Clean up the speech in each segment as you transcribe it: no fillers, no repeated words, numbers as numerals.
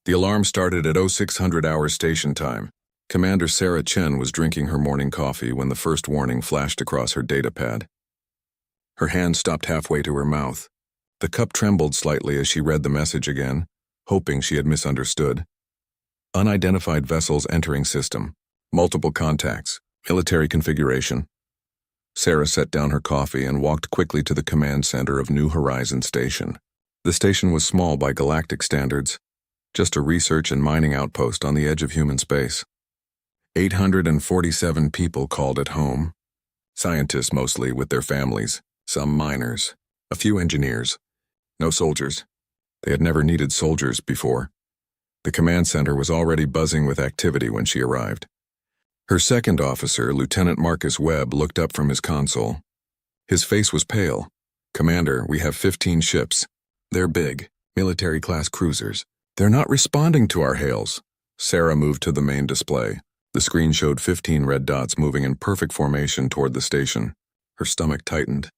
The alarm started at 0600 hours station time. Commander Sarah Chen was drinking her morning coffee when the first warning flashed across her datapad. Her hand stopped halfway to her mouth. The cup trembled slightly as she read the message again, hoping she had misunderstood. Unidentified vessels entering system. Multiple contacts. Military configuration. Sarah set down her coffee and walked quickly to the command center of New Horizon Station. The station was small by galactic standards, just a research and mining outpost on the edge of human space. 847 people called it home. Scientists mostly with their families, some miners, a few engineers. No soldiers. They had never needed soldiers before. The command center was already buzzing with activity when she arrived. Her second officer, Lieutenant Marcus Webb, looked up from his console. His face was pale. "Commander, we have 15 ships. They're big, military-class cruisers. They're not responding to our hails." Sarah moved to the main display. The screen showed 15 red dots moving in perfect formation toward the station. Her stomach tightened.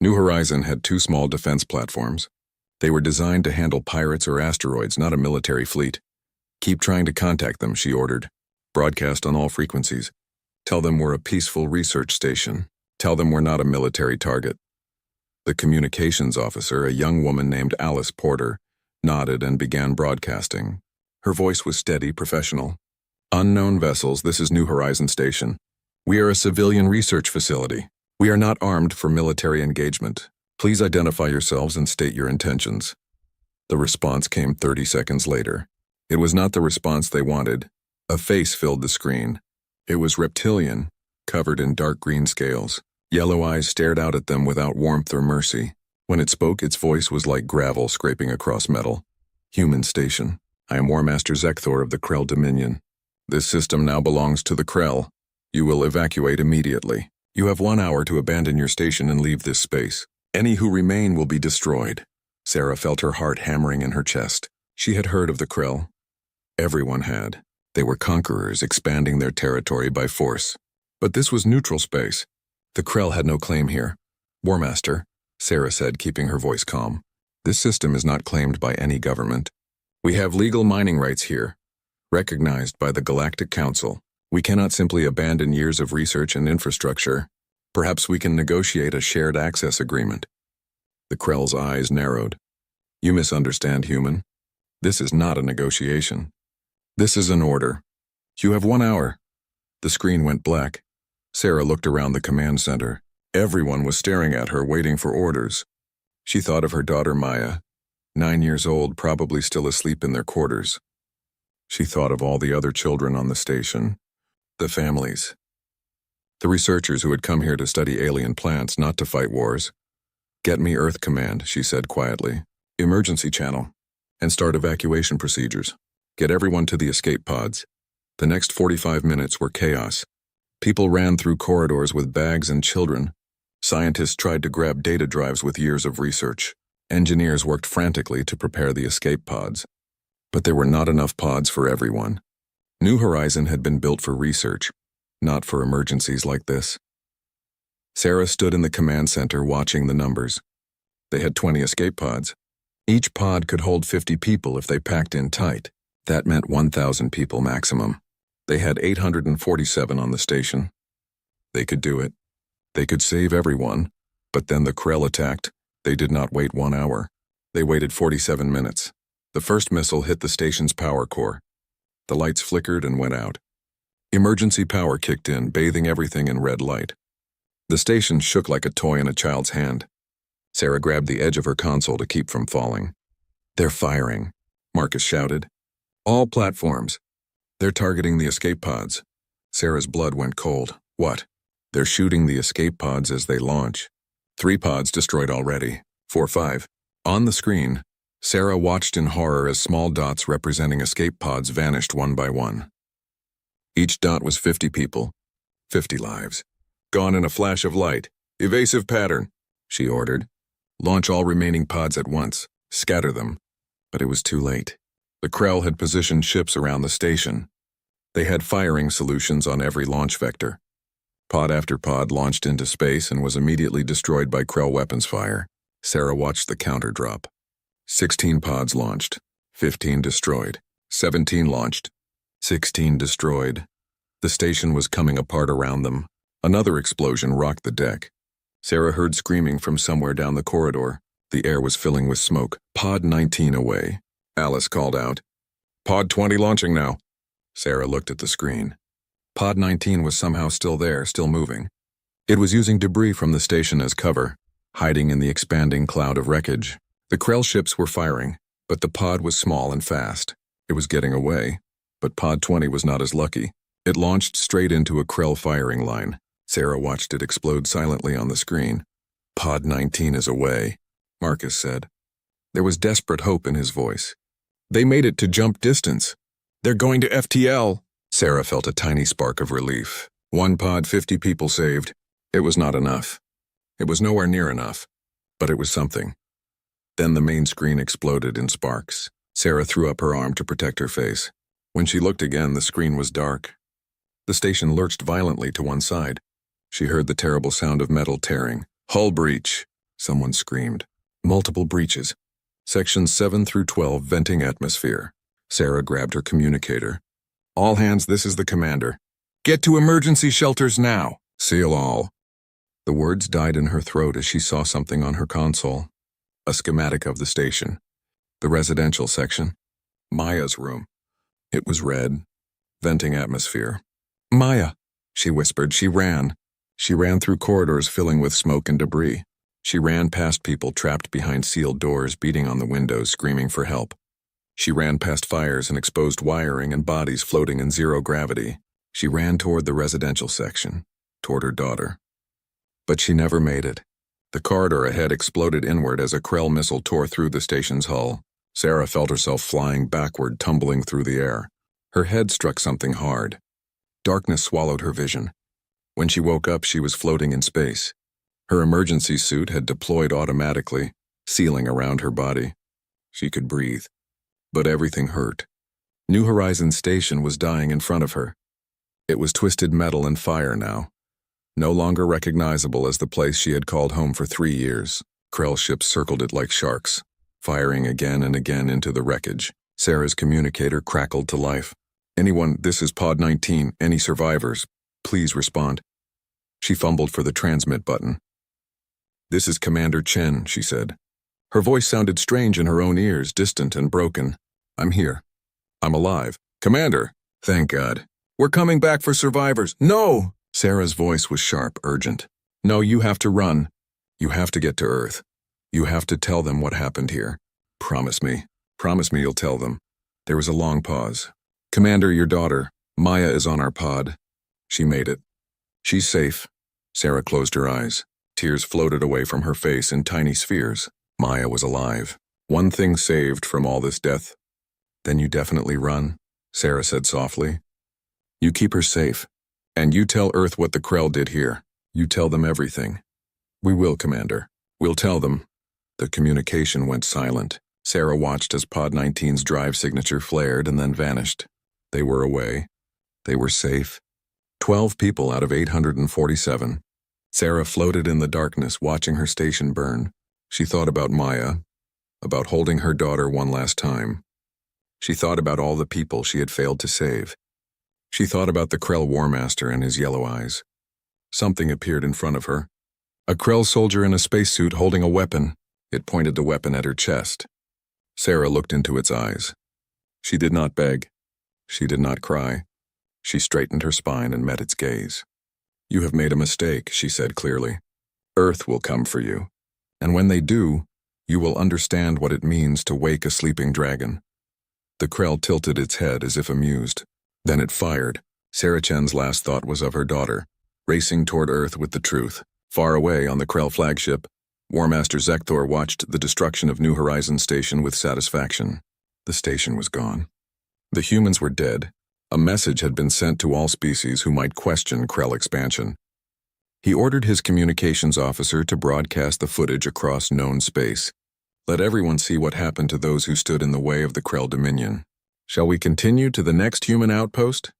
New Horizon had 2 small defense platforms. They were designed to handle pirates or asteroids, not a military fleet. "Keep trying to contact them," she ordered. "Broadcast on all frequencies. Tell them we're a peaceful research station. Tell them we're not a military target." The communications officer, a young woman named Alice Porter, nodded and began broadcasting. Her voice was steady, professional. "Unknown vessels, this is New Horizon Station. We are a civilian research facility. We are not armed for military engagement. Please identify yourselves and state your intentions." The response came 30 seconds later. It was not the response they wanted. A face filled the screen. It was reptilian, covered in dark green scales. Yellow eyes stared out at them without warmth or mercy. When it spoke, its voice was like gravel scraping across metal. "Human Station. I am War Master Zekthor of the Krell Dominion. This system now belongs to the Krell. You will evacuate immediately. You have 1 hour to abandon your station and leave this space. Any who remain will be destroyed." Sarah felt her heart hammering in her chest. She had heard of the Krell. Everyone had. They were conquerors expanding their territory by force. But this was neutral space. The Krell had no claim here. "War Master," Sarah said, keeping her voice calm, "this system is not claimed by any government. We have legal mining rights here, recognized by the Galactic Council. We cannot simply abandon years of research and infrastructure. Perhaps we can negotiate a shared access agreement." The Krell's eyes narrowed. "You misunderstand, human. This is not a negotiation. This is an order. You have 1 hour." The screen went black. Sarah looked around the command center. Everyone was staring at her, waiting for orders. She thought of her daughter Maya, 9 years old, probably still asleep in their quarters. She thought of all the other children on the station, the families, the researchers who had come here to study alien plants, not to fight wars. "Get me Earth Command," she said quietly. "Emergency channel, and start evacuation procedures. Get everyone to the escape pods." The next 45 minutes were chaos. People ran through corridors with bags and children. Scientists tried to grab data drives with years of research. Engineers worked frantically to prepare the escape pods. But there were not enough pods for everyone. New Horizon had been built for research, not for emergencies like this. Sarah stood in the command center watching the numbers. They had 20 escape pods. Each pod could hold 50 people if they packed in tight. That meant 1,000 people maximum. They had 847 on the station. They could do it. They could save everyone. But then the Krell attacked. They did not wait 1 hour. They waited 47 minutes. The first missile hit the station's power core. The lights flickered and went out. Emergency power kicked in, bathing everything in red light. The station shook like a toy in a child's hand. Sarah grabbed the edge of her console to keep from falling. "They're firing," Marcus shouted. "All platforms. They're targeting the escape pods." Sarah's blood went cold. "What?" "They're shooting the escape pods as they launch. 3 pods destroyed already. 4, 5. On the screen, Sarah watched in horror as small dots representing escape pods vanished one by one. Each dot was 50 people, 50 lives. "Gone in a flash of light. Evasive pattern," she ordered. "Launch all remaining pods at once. Scatter them." But it was too late. The Krell had positioned ships around the station. They had firing solutions on every launch vector. Pod after pod launched into space and was immediately destroyed by Krell weapons fire. Sarah watched the counter drop. 16 pods launched, 15 destroyed. 17 launched. 16 destroyed. The station was coming apart around them. Another explosion rocked the deck. Sarah heard screaming from somewhere down the corridor. The air was filling with smoke. Pod 19 away. Alice called out. Pod 20 launching now. Sarah looked at the screen. Pod 19 was somehow still there, still moving. It was using debris from the station as cover, hiding in the expanding cloud of wreckage. The Krell ships were firing, but the pod was small and fast. It was getting away, but Pod 20 was not as lucky. It launched straight into a Krell firing line. Sarah watched it explode silently on the screen. Pod 19 is away, Marcus said. There was desperate hope in his voice. They made it to jump distance. They're going to FTL. Sarah felt a tiny spark of relief. One pod, 50 people saved. It was not enough. It was nowhere near enough, but it was something. Then the main screen exploded in sparks. Sarah threw up her arm to protect her face. When she looked again, the screen was dark. The station lurched violently to one side. She heard the terrible sound of metal tearing. Hull breach, someone screamed. Multiple breaches. Sections 7 through 12 venting atmosphere. Sarah grabbed her communicator. All hands, this is the commander. Get to emergency shelters now. Seal all. The words died in her throat as she saw something on her console. A schematic of the station. The residential section. Maya's room. It was red. Venting atmosphere. Maya, she whispered. She ran. She ran through corridors filling with smoke and debris. She ran past people trapped behind sealed doors, beating on the windows, screaming for help. She ran past fires and exposed wiring and bodies floating in zero gravity. She ran toward the residential section, toward her daughter. But she never made it. The corridor ahead exploded inward as a Krell missile tore through the station's hull. Sarah felt herself flying backward, tumbling through the air. Her head struck something hard. Darkness swallowed her vision. When she woke up, she was floating in space. Her emergency suit had deployed automatically, sealing around her body. She could breathe. But everything hurt. New Horizons Station was dying in front of her. It was twisted metal and fire now. No longer recognizable as the place she had called home for 3 years. Krell ships circled it like sharks, firing again and again into the wreckage. Sarah's communicator crackled to life. Anyone, this is Pod 19, any survivors, please respond. She fumbled for the transmit button. This is Commander Chen, she said. Her voice sounded strange in her own ears, distant and broken. I'm here. I'm alive. Commander! Thank God. We're coming back for survivors. No! Sarah's voice was sharp, urgent. No, you have to run. You have to get to Earth. You have to tell them what happened here. Promise me. Promise me you'll tell them. There was a long pause. Commander, your daughter, Maya, is on our pod. She made it. She's safe. Sarah closed her eyes. Tears floated away from her face in tiny spheres. Maya was alive. One thing saved from all this death. Then you definitely run, Sarah said softly. You keep her safe. And you tell Earth what the Krell did here. You tell them everything. We will, Commander. We'll tell them. The communication went silent. Sarah watched as Pod 19's drive signature flared and then vanished. They were away. They were safe. 12 people out of 847. Sarah floated in the darkness, watching her station burn. She thought about Maya, about holding her daughter one last time. She thought about all the people she had failed to save. She thought about the Krell War Master and his yellow eyes. Something appeared in front of her. A Krell soldier in a spacesuit holding a weapon. It pointed the weapon at her chest. Sarah looked into its eyes. She did not beg. She did not cry. She straightened her spine and met its gaze. You have made a mistake, she said clearly. Earth will come for you. And when they do, you will understand what it means to wake a sleeping dragon. The Krell tilted its head as if amused. Then it fired. Sarah Chen's last thought was of her daughter, racing toward Earth with the truth. Far away on the Krell flagship, War Master Zekthor watched the destruction of New Horizons Station with satisfaction. The station was gone. The humans were dead. A message had been sent to all species who might question Krell expansion. He ordered his communications officer to broadcast the footage across known space. Let everyone see what happened to those who stood in the way of the Krell Dominion. Shall we continue to the next human outpost?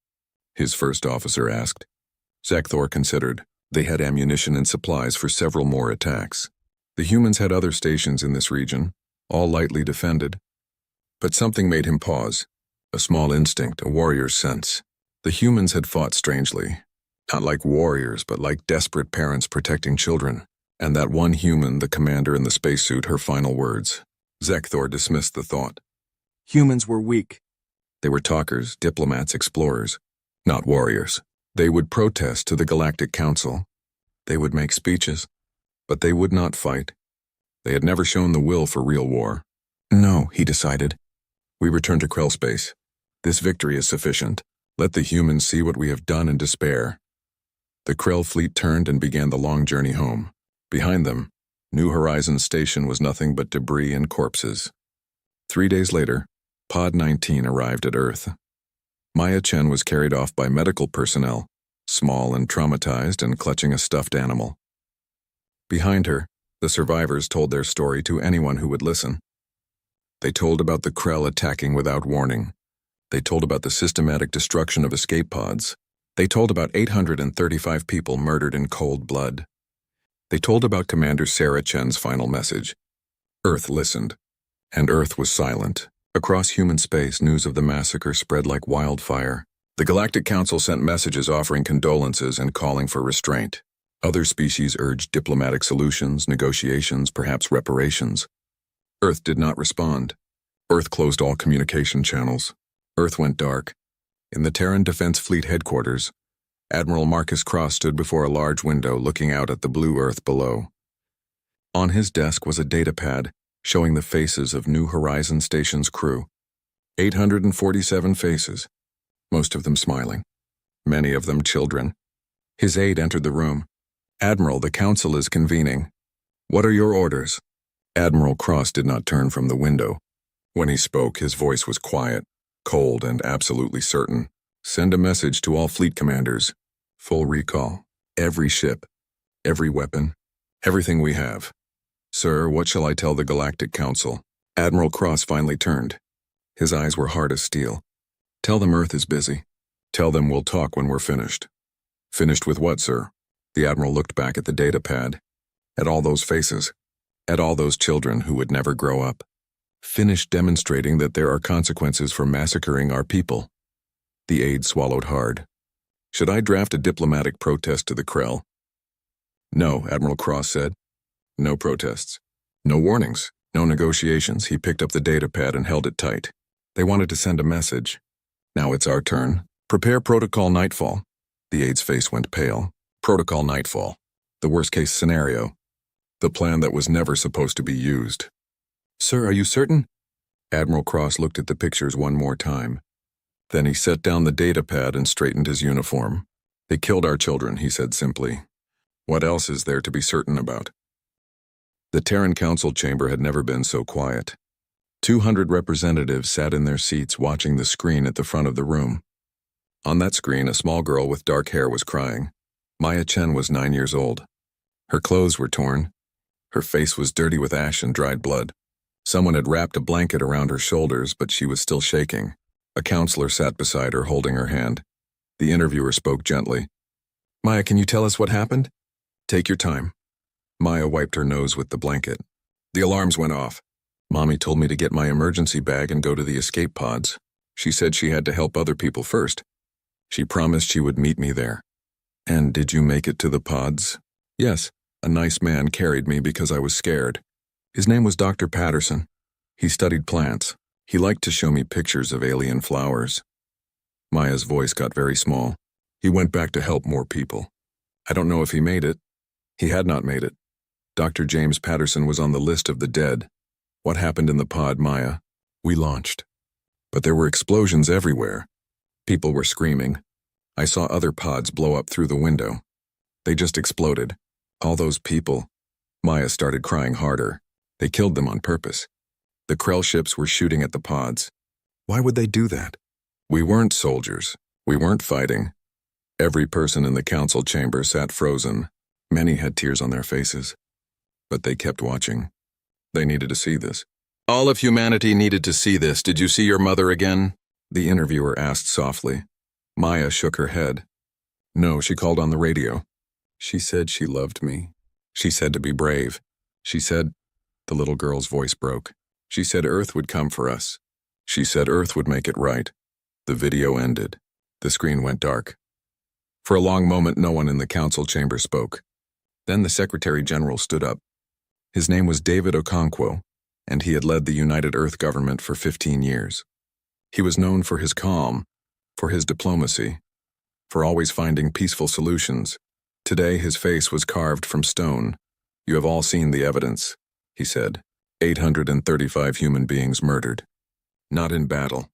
His first officer asked. Zekthor considered. They had ammunition and supplies for several more attacks. The humans had other stations in this region, all lightly defended. But something made him pause. A small instinct, a warrior's sense. The humans had fought strangely. Not like warriors, but like desperate parents protecting children. And that one human, the commander in the spacesuit, her final words. Zekthor dismissed the thought. Humans were weak. They were talkers, diplomats, explorers. Not warriors. They would protest to the Galactic Council. They would make speeches. But they would not fight. They had never shown the will for real war. No, he decided. We return to Krell space. This victory is sufficient. Let the humans see what we have done in despair. The Krell fleet turned and began the long journey home. Behind them, New Horizons Station was nothing but debris and corpses. 3 days later, Pod 19 arrived at Earth. Maya Chen was carried off by medical personnel, small and traumatized and clutching a stuffed animal. Behind her, the survivors told their story to anyone who would listen. They told about the Krell attacking without warning. They told about the systematic destruction of escape pods. They told about 835 people murdered in cold blood. They told about Commander Sarah Chen's final message. Earth listened, and Earth was silent. Across human space, news of the massacre spread like wildfire. The Galactic Council sent messages offering condolences and calling for restraint. Other species urged diplomatic solutions, negotiations, perhaps reparations. Earth did not respond. Earth closed all communication channels. Earth went dark. In the Terran Defense Fleet headquarters, Admiral Marcus Cross stood before a large window looking out at the blue Earth below. On his desk was a datapad showing the faces of New Horizons Station's crew. 847 faces, most of them smiling, many of them children. His aide entered the room. Admiral, the Council is convening. What are your orders? Admiral Cross did not turn from the window. When he spoke, his voice was quiet, cold, and absolutely certain. Send a message to all fleet commanders. Full recall. Every ship. Every weapon. Everything we have. Sir, what shall I tell the Galactic Council? Admiral Cross finally turned. His eyes were hard as steel. Tell them Earth is busy. Tell them we'll talk when we're finished. Finished with what, sir? The Admiral looked back at the datapad. At all those faces. At all those children who would never grow up. Finished demonstrating that there are consequences for massacring our people. The aide swallowed hard. Should I draft a diplomatic protest to the Krell? No, Admiral Cross said. No protests. No warnings. No negotiations. He picked up the datapad and held it tight. They wanted to send a message. Now it's our turn. Prepare Protocol Nightfall. The aide's face went pale. Protocol Nightfall. The worst-case scenario. The plan that was never supposed to be used. Sir, are you certain? Admiral Cross looked at the pictures one more time. Then he set down the datapad and straightened his uniform. They killed our children, he said simply. What else is there to be certain about? The Terran Council chamber had never been so quiet. 200 representatives sat in their seats watching the screen at the front of the room. On that screen, a small girl with dark hair was crying. Maya Chen was 9 years old. Her clothes were torn. Her face was dirty with ash and dried blood. Someone had wrapped a blanket around her shoulders, but she was still shaking. A counselor sat beside her, holding her hand. The interviewer spoke gently. Maya, can you tell us what happened? Take your time. Maya wiped her nose with the blanket. The alarms went off. Mommy told me to get my emergency bag and go to the escape pods. She said she had to help other people first. She promised she would meet me there. And did you make it to the pods? Yes, a nice man carried me because I was scared. His name was Dr. Patterson. He studied plants. He liked to show me pictures of alien flowers. Maya's voice got very small. He went back to help more people. I don't know if he made it. He had not made it. Dr. James Patterson was on the list of the dead. What happened in the pod, Maya? We launched. But there were explosions everywhere. People were screaming. I saw other pods blow up through the window. They just exploded. All those people. Maya started crying harder. They killed them on purpose. The Krell ships were shooting at the pods. Why would they do that? We weren't soldiers. We weren't fighting. Every person in the council chamber sat frozen. Many had tears on their faces. But they kept watching. They needed to see this. All of humanity needed to see this. Did you see your mother again? The interviewer asked softly. Maya shook her head. No, she called on the radio. She said she loved me. She said to be brave. She said, the little girl's voice broke. She said Earth would come for us. She said Earth would make it right. The video ended. The screen went dark. For a long moment, no one in the council chamber spoke. Then the Secretary General stood up. His name was David Okonkwo, and he had led the United Earth government for 15 years. He was known for his calm, for his diplomacy, for always finding peaceful solutions. Today, his face was carved from stone. "You have all seen the evidence," he said. 835 human beings murdered. Not in battle,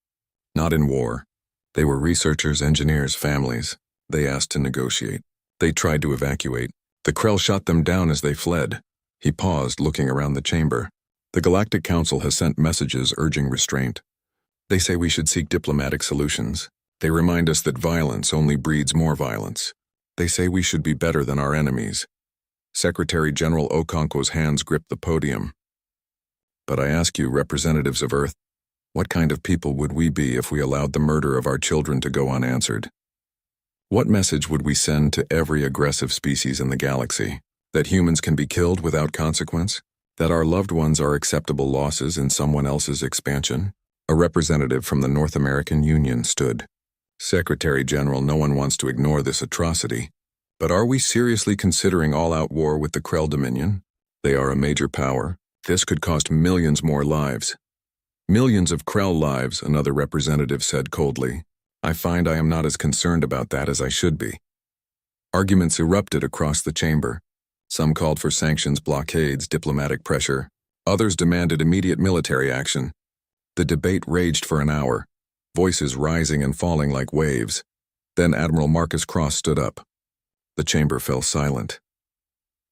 not in war. They were researchers, engineers, families. They asked to negotiate. They tried to evacuate. The Krell shot them down as they fled. He paused, looking around the chamber. "The Galactic Council has sent messages urging restraint. They say we should seek diplomatic solutions. They remind us that violence only breeds more violence. They say we should be better than our enemies." Secretary General Okonkwo's hands gripped the podium. "But I ask you, representatives of Earth, what kind of people would we be if we allowed the murder of our children to go unanswered? What message would we send to every aggressive species in the galaxy? That humans can be killed without consequence? That our loved ones are acceptable losses in someone else's expansion?" A representative from the North American Union stood. "Secretary General, no one wants to ignore this atrocity. But are we seriously considering all-out war with the Krell Dominion? They are a major power. This could cost millions more lives." "Millions of Krell lives," another representative said coldly. "I find I am not as concerned about that as I should be." Arguments erupted across the chamber. Some called for sanctions, blockades, diplomatic pressure. Others demanded immediate military action. The debate raged for an hour, voices rising and falling like waves. Then Admiral Marcus Cross stood up. The chamber fell silent.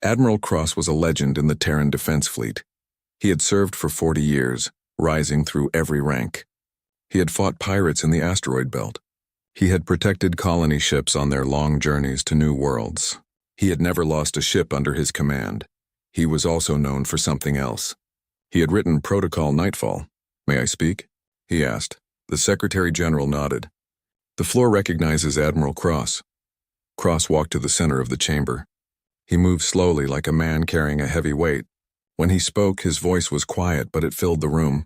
Admiral Cross was a legend in the Terran Defense Fleet. He had served for 40 years, rising through every rank. He had fought pirates in the asteroid belt. He had protected colony ships on their long journeys to new worlds. He had never lost a ship under his command. He was also known for something else. He had written Protocol Nightfall. "May I speak?" he asked. The Secretary General nodded. "The floor recognizes Admiral Cross." Cross walked to the center of the chamber. He moved slowly like a man carrying a heavy weight. When he spoke, his voice was quiet, but it filled the room.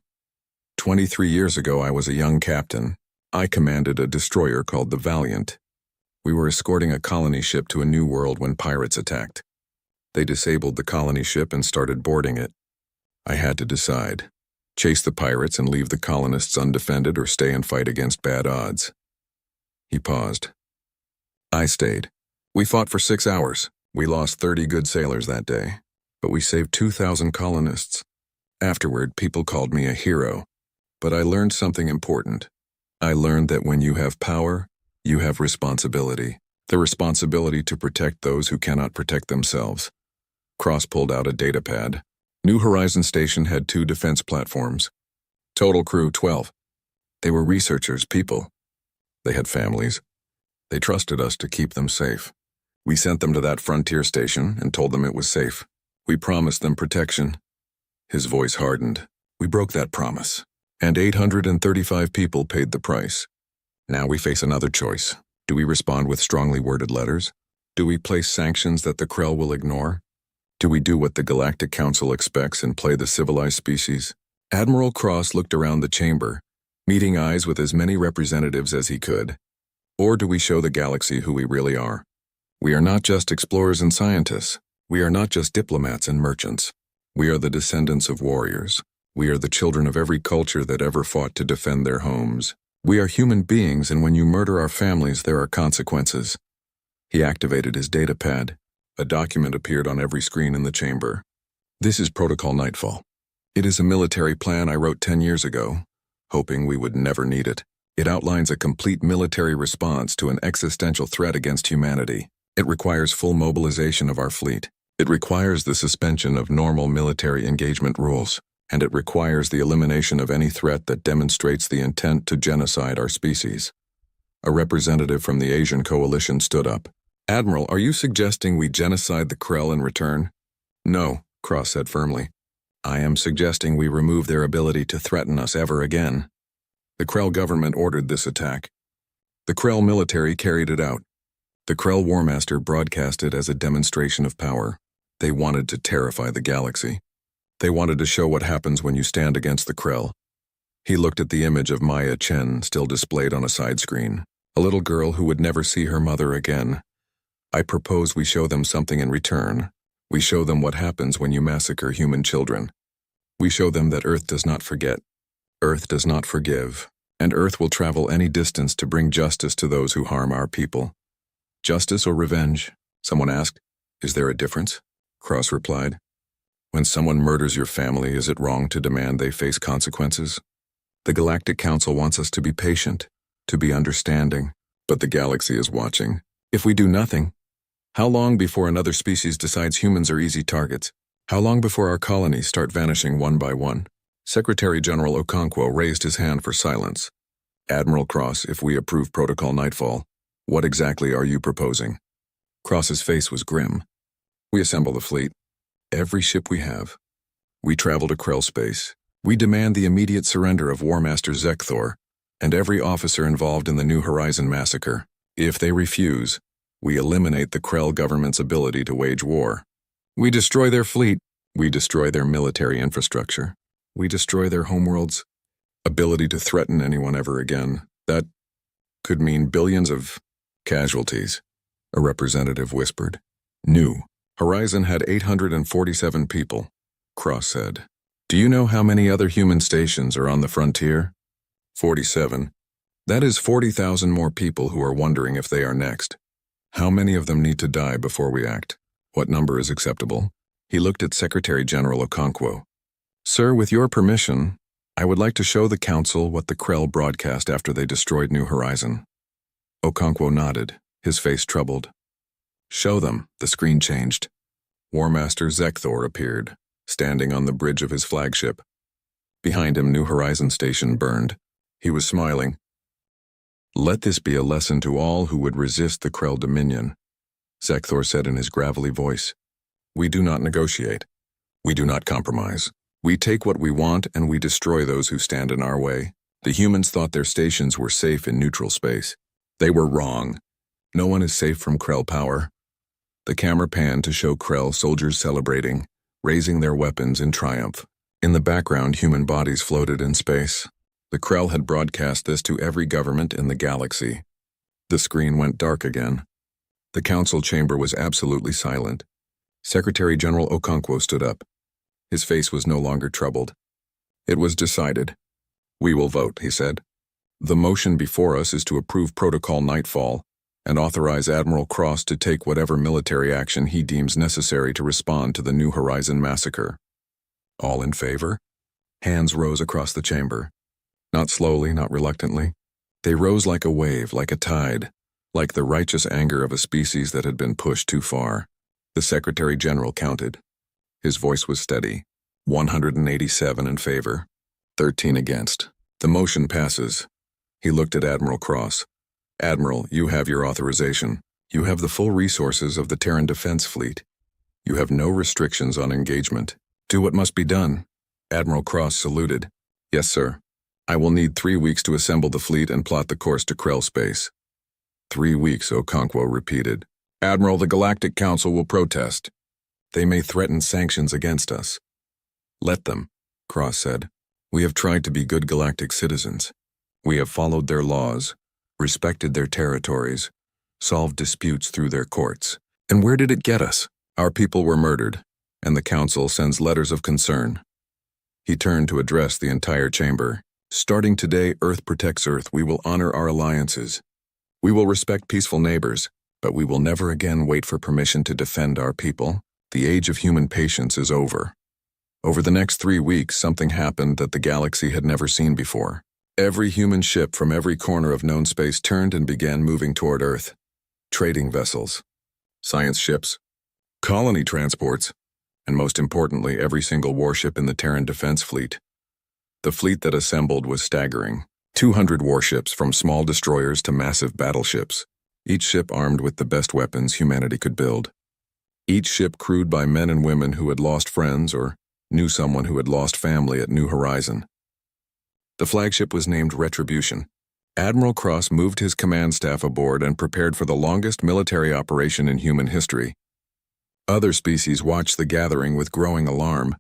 23 years ago, I was a young captain. I commanded a destroyer called the Valiant. We were escorting a colony ship to a new world when pirates attacked. They disabled the colony ship and started boarding it. I had to decide. Chase the pirates and leave the colonists undefended, or stay and fight against bad odds. He paused. I stayed. We fought for 6 hours. We lost 30 good sailors that day, but we saved 2,000 colonists. Afterward, people called me a hero, but I learned something important. I learned that when you have power, you have responsibility. The responsibility to protect those who cannot protect themselves. Cross pulled out a data pad. New Horizon Station had 2 defense platforms. Total crew 12. They were researchers, people. They had families. They trusted us to keep them safe. We sent them to that frontier station and told them it was safe. We promised them protection. His voice hardened. We broke that promise, and 835 people paid the price. Now we face another choice. Do we respond with strongly worded letters? Do we place sanctions that the Krell will ignore? Do we do what the Galactic Council expects and play the civilized species? Admiral Cross looked around the chamber, meeting eyes with as many representatives as he could. Or do we show the galaxy who we really are? We are not just explorers and scientists. We are not just diplomats and merchants. We are the descendants of warriors. We are the children of every culture that ever fought to defend their homes. We are human beings, and when you murder our families, there are consequences. He activated his data pad. A document appeared on every screen in the chamber. This is Protocol Nightfall. It is a military plan I wrote 10 years ago, hoping we would never need it. It outlines a complete military response to an existential threat against humanity. It requires full mobilization of our fleet. It requires the suspension of normal military engagement rules. And it requires the elimination of any threat that demonstrates the intent to genocide our species. A representative from the Asian coalition stood up. Admiral, are you suggesting we genocide the Krell in return? No, Cross said firmly. I am suggesting we remove their ability to threaten us ever again. The Krell government ordered this attack. The Krell military carried it out. The Krell War Master broadcast it as a demonstration of power. They wanted to terrify the galaxy. They wanted to show what happens when you stand against the Krell. He looked at the image of Maya Chen still displayed on a side screen, a little girl who would never see her mother again. I propose we show them something in return. We show them what happens when you massacre human children. We show them that Earth does not forget, Earth does not forgive, and Earth will travel any distance to bring justice to those who harm our people. Justice or revenge? Someone asked. Is there a difference? Cross replied. When someone murders your family, is it wrong to demand they face consequences? The Galactic Council wants us to be patient, to be understanding, but the galaxy is watching. If we do nothing, how long before another species decides humans are easy targets? How long before our colonies start vanishing one by one? Secretary General Okonkwo raised his hand for silence. Admiral Cross, if we approve Protocol Nightfall, what exactly are you proposing? Cross's face was grim. We assemble the fleet. Every ship we have. We travel to Krell space. We demand the immediate surrender of War Master Zekthor and every officer involved in the New Horizon massacre. If they refuse, we eliminate the Krell government's ability to wage war. We destroy their fleet. We destroy their military infrastructure. We destroy their homeworld's ability to threaten anyone ever again. That could mean billions of casualties, a representative whispered. New Horizon had 847 people, Cross said. Do you know how many other human stations are on the frontier? 47. That is 40,000 more people who are wondering if they are next. How many of them need to die before we act? What number is acceptable? He looked at Secretary General Okonkwo. Sir, with your permission, I would like to show the Council what the Krell broadcast after they destroyed New Horizon. Okonkwo nodded, his face troubled. Show them. The screen changed. War Master Zekthor appeared, standing on the bridge of his flagship. Behind him, New Horizon Station burned. He was smiling. Let this be a lesson to all who would resist the Krell dominion, Zekthor said in his gravelly voice. We do not negotiate. We do not compromise. We take what we want and we destroy those who stand in our way. The humans thought their stations were safe in neutral space. They were wrong. No one is safe from Krell power. The camera panned to show Krell soldiers celebrating, raising their weapons in triumph. In the background, human bodies floated in space. The Krell had broadcast this to every government in the galaxy. The screen went dark again. The council chamber was absolutely silent. Secretary General Okonkwo stood up. His face was no longer troubled. It was decided. We will vote, he said. The motion before us is to approve Protocol Nightfall and authorize Admiral Cross to take whatever military action he deems necessary to respond to the New Horizon massacre. All in favor? Hands rose across the chamber. Not slowly, not reluctantly. They rose like a wave, like a tide, like the righteous anger of a species that had been pushed too far. The Secretary General counted. His voice was steady. 187 in favor, 13 against. The motion passes. He looked at Admiral Cross. Admiral, you have your authorization. You have the full resources of the Terran Defense Fleet. You have no restrictions on engagement. Do what must be done. Admiral Cross saluted. Yes, sir. I will need 3 weeks to assemble the fleet and plot the course to Krell space. 3 weeks, Okonkwo repeated. Admiral, the Galactic Council will protest. They may threaten sanctions against us. Let them, Cross said. We have tried to be good galactic citizens. We have followed their laws, respected their territories, solved disputes through their courts. And where did it get us? Our people were murdered, and the Council sends letters of concern. He turned to address the entire chamber. Starting today, Earth protects Earth. We will honor our alliances. We will respect peaceful neighbors, but we will never again wait for permission to defend our people. The age of human patience is over. Over the next 3 weeks, something happened that the galaxy had never seen before. Every human ship from every corner of known space turned and began moving toward Earth. Trading vessels, science ships, colony transports, and most importantly, every single warship in the Terran Defense Fleet. The fleet that assembled was staggering. 200 warships from small destroyers to massive battleships, each ship armed with the best weapons humanity could build. Each ship crewed by men and women who had lost friends or knew someone who had lost family at New Horizon. The flagship was named Retribution. Admiral Cross moved his command staff aboard and prepared for the longest military operation in human history. Other species watched the gathering with growing alarm.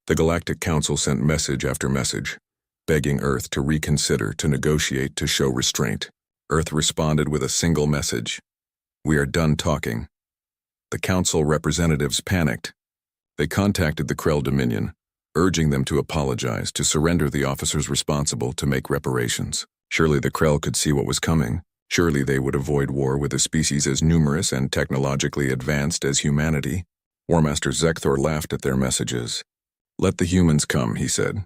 The Galactic Council sent message after message. begging Earth to reconsider, to negotiate, to show restraint. Earth responded with a single message: "We are done talking." The council representatives panicked. They contacted the Krell Dominion, urging them to apologize, to surrender the officers responsible, to make reparations. Surely the Krell could see what was coming. Surely they would avoid war with a species as numerous and technologically advanced as humanity. War Master Zekthor laughed at their messages. "Let the humans come," he said.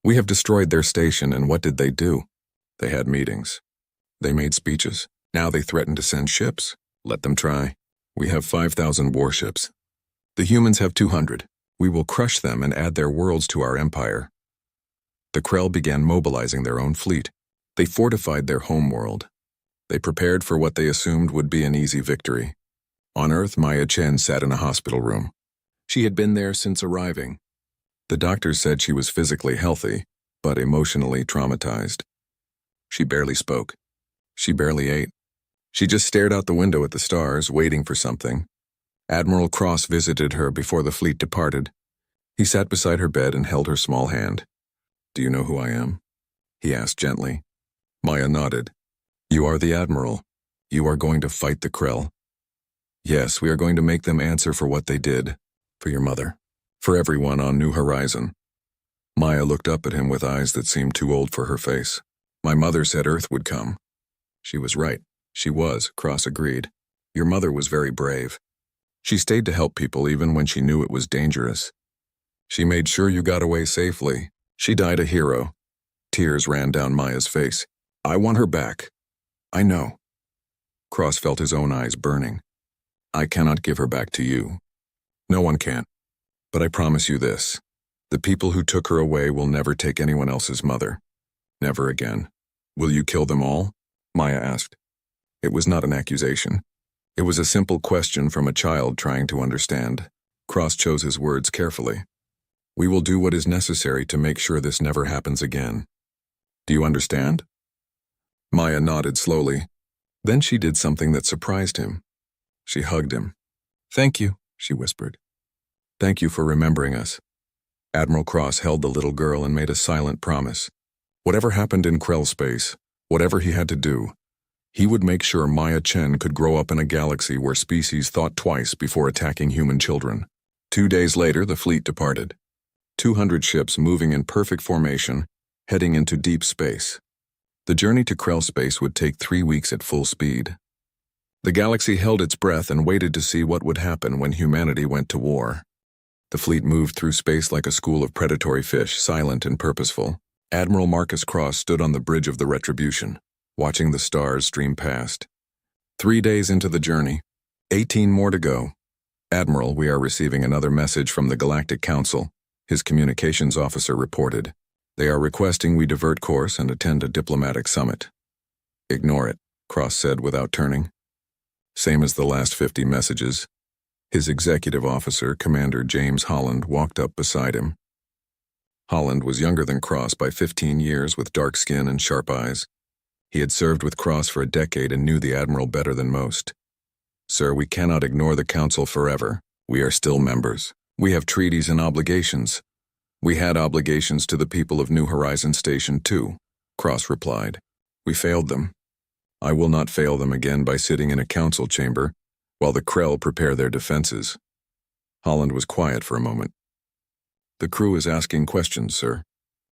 "We have destroyed their station, and what did they do? They had meetings. They made speeches. Now they threaten to send ships. Let them try. We have 5,000 warships. The humans have 200. We will crush them and add their worlds to our empire." The Krell began mobilizing their own fleet. They fortified their homeworld. They prepared for what they assumed would be an easy victory. On Earth, Maya Chen sat in a hospital room. She had been there since arriving. The doctors said she was physically healthy, but emotionally traumatized. She barely spoke. She barely ate. She just stared out the window at the stars, waiting for something. Admiral Cross visited her before the fleet departed. He sat beside her bed and held her small hand. "Do you know who I am?" he asked gently. Maya nodded. "You are the Admiral. You are going to fight the Krell." "Yes, we are going to make them answer for what they did. For your mother. For everyone on New Horizon." Maya looked up at him with eyes that seemed too old for her face. "My mother said Earth would come." She was right. She was, Cross agreed. "Your mother was very brave. She stayed to help people even when she knew it was dangerous. She made sure you got away safely. She died a hero." Tears ran down Maya's face. "I want her back." "I know." Cross felt his own eyes burning. "I cannot give her back to you. No one can. But I promise you this. The people who took her away will never take anyone else's mother. Never again." "Will you kill them all?" Maya asked. It was not an accusation. It was a simple question from a child trying to understand. Cross chose his words carefully. "We will do what is necessary to make sure this never happens again. Do you understand?" Maya nodded slowly. Then she did something that surprised him. She hugged him. "Thank you," she whispered. "Thank you for remembering us." Admiral Cross held the little girl and made a silent promise. Whatever happened in Krell space, whatever he had to do, he would make sure Maya Chen could grow up in a galaxy where species thought twice before attacking human children. 2 days later, the fleet departed. 200 ships moving in perfect formation, heading into deep space. The journey to Krell space would take 3 weeks at full speed. The galaxy held its breath and waited to see what would happen when humanity went to war. The fleet moved through space like a school of predatory fish, silent and purposeful. Admiral Marcus Cross stood on the bridge of the Retribution, watching the stars stream past. 3 days into the journey, 18 more to go. "Admiral, we are receiving another message from the Galactic Council," his communications officer reported. "They are requesting we divert course and attend a diplomatic summit." "Ignore it," Cross said without turning. Same as the last 50 messages. His executive officer, Commander James Holland, walked up beside him. Holland was younger than Cross by 15 years with dark skin and sharp eyes. He had served with Cross for a decade and knew the Admiral better than most. "Sir, we cannot ignore the Council forever. We are still members. We have treaties and obligations." "We had obligations to the people of New Horizon Station too," Cross replied. "We failed them. I will not fail them again by sitting in a council chamber while the Krell prepare their defenses." Holland was quiet for a moment. "The crew is asking questions, sir.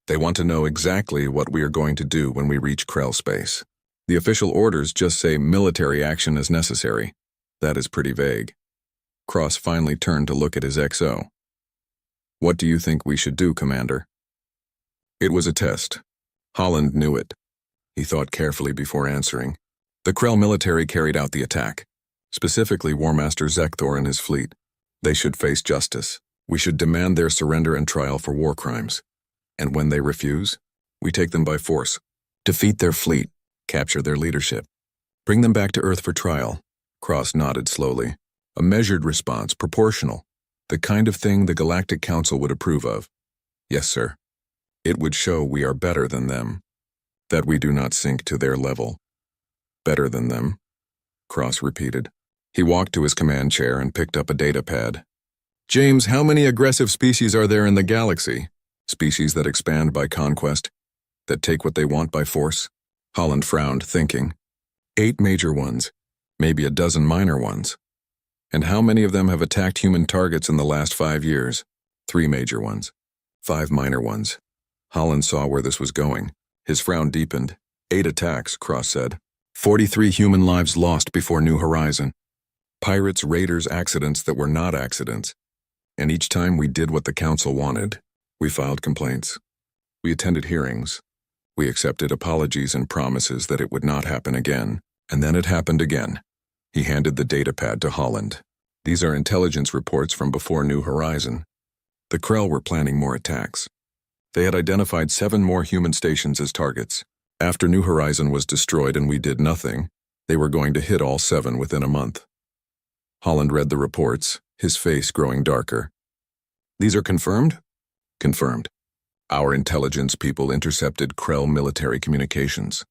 They want to know exactly what we are going to do when we reach Krell space. The official orders just say military action is necessary. That is pretty vague." Cross finally turned to look at his XO. "What do you think we should do, Commander?" It was a test. Holland knew it. He thought carefully before answering. "The Krell military carried out the attack. Specifically War Master Zekthor and his fleet. They should face justice. We should demand their surrender and trial for war crimes. And when they refuse, we take them by force. Defeat their fleet. Capture their leadership. Bring them back to Earth for trial." Cross nodded slowly. "A measured response, proportional. The kind of thing the Galactic Council would approve of." "Yes, sir. It would show we are better than them. That we do not sink to their level." "Better than them," Cross repeated. He walked to his command chair and picked up a data pad. "James, how many aggressive species are there in the galaxy? Species that expand by conquest?" that take what they want by force? Holland frowned, thinking. 8 major ones, maybe a dozen minor ones. And how many of them have attacked human targets in the last 5 years? 3 major ones, 5 minor ones. Holland saw where this was going. His frown deepened. 8 attacks, Cross said. 43 human lives lost before New Horizon. Pirates, raiders, accidents that were not accidents. And each time we did what the council wanted. We filed complaints. We attended hearings. We accepted apologies and promises that it would not happen again. And then it happened again. He handed the datapad to Holland. These are intelligence reports from before New Horizon. The Krell were planning more attacks. They had identified 7 more human stations as targets. After New Horizon was destroyed and we did nothing, they were going to hit all 7 within a month. Holland read the reports, his face growing darker. These are confirmed? Confirmed. Our intelligence people intercepted Krell military communications.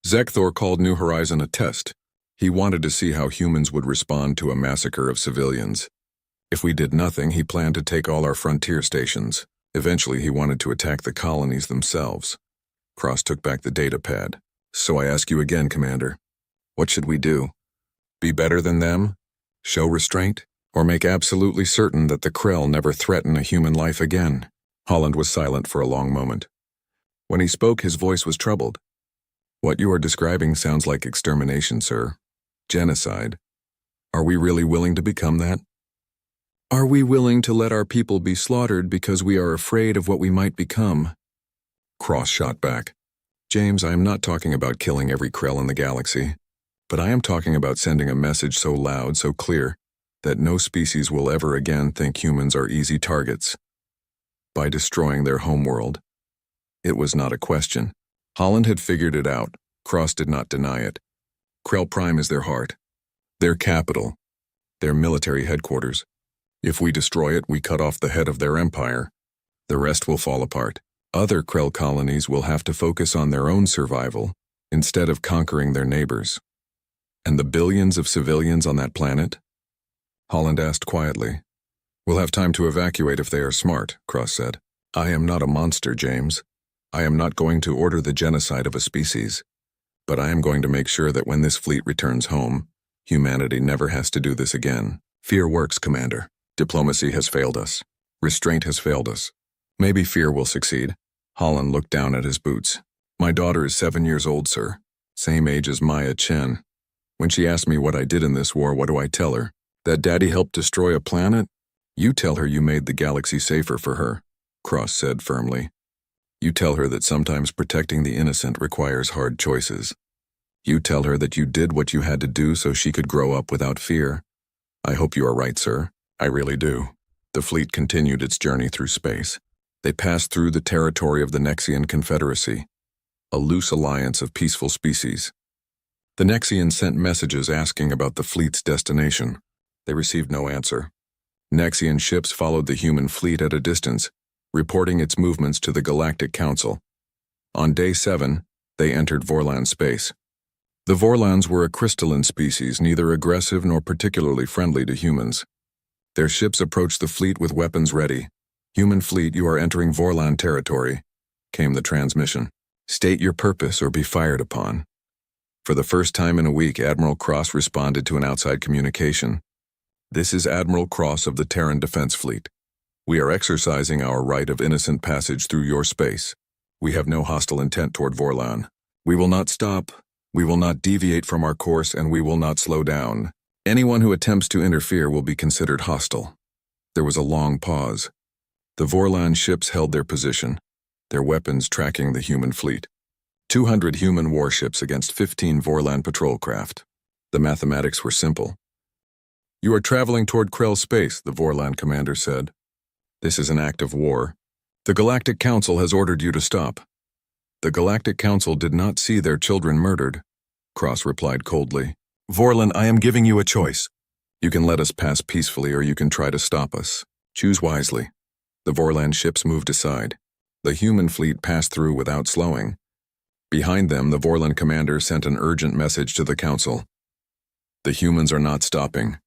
Zekthor called New Horizon a test. He wanted to see how humans would respond to a massacre of civilians. If we did nothing, he planned to take all our frontier stations. Eventually, he wanted to attack the colonies themselves. Cross took back the datapad. So I ask you again, Commander. What should we do? Be better than them? Show restraint? Or make absolutely certain that the Krell never threaten a human life again? Holland was silent for a long moment. When he spoke, his voice was troubled. What you are describing sounds like extermination, sir. Genocide. Are we really willing to become that? Are we willing to let our people be slaughtered because we are afraid of what we might become? Cross shot back. James, I am not talking about killing every Krell in the galaxy, but I am talking about sending a message so loud, so clear, that no species will ever again think humans are easy targets. By destroying their homeworld. It was not a question. Holland had figured it out. Cross did not deny it. Krell Prime is their heart, their capital, their military headquarters. If we destroy it, we cut off the head of their empire. The rest will fall apart. Other Krell colonies will have to focus on their own survival instead of conquering their neighbors. And the billions of civilians on that planet? Holland asked quietly. We'll have time to evacuate if they are smart, Cross said. I am not a monster, James. I am not going to order the genocide of a species. But I am going to make sure that when this fleet returns home, humanity never has to do this again. Fear works, Commander. Diplomacy has failed us. Restraint has failed us. Maybe fear will succeed. Holland looked down at his boots. My daughter is 7 years old, sir. Same age as Maya Chen. When she asks me what I did in this war, what do I tell her? That Daddy helped destroy a planet? You tell her you made the galaxy safer for her, Cross said firmly. You tell her that sometimes protecting the innocent requires hard choices. You tell her that you did what you had to do so she could grow up without fear. I hope you are right, sir. I really do. The fleet continued its journey through space. They passed through the territory of the Nexian Confederacy, a loose alliance of peaceful species. The Nexians sent messages asking about the fleet's destination. They received no answer. Nexian ships followed the human fleet at a distance, reporting its movements to the Galactic Council. On day 7, they entered Vorlan space. The Vorlans were a crystalline species, neither aggressive nor particularly friendly to humans. Their ships approached the fleet with weapons ready. Human fleet, you are entering Vorlan territory, came the transmission. State your purpose or be fired upon. For the first time in a week, Admiral Cross responded to an outside communication. This is Admiral Cross of the Terran Defense Fleet. We are exercising our right of innocent passage through your space. We have no hostile intent toward Vorlan. We will not stop, we will not deviate from our course, and we will not slow down. Anyone who attempts to interfere will be considered hostile. There was a long pause. The Vorlan ships held their position, their weapons tracking the human fleet. 200 human warships against 15 Vorlan patrol craft. The mathematics were simple. You are traveling toward Krell space, the Vorlan commander said. This is an act of war. The Galactic Council has ordered you to stop. The Galactic Council did not see their children murdered, Cross replied coldly. Vorlan, I am giving you a choice. You can let us pass peacefully or you can try to stop us. Choose wisely. The Vorlan ships moved aside. The human fleet passed through without slowing. Behind them, the Vorlan commander sent an urgent message to the Council. The humans are not stopping.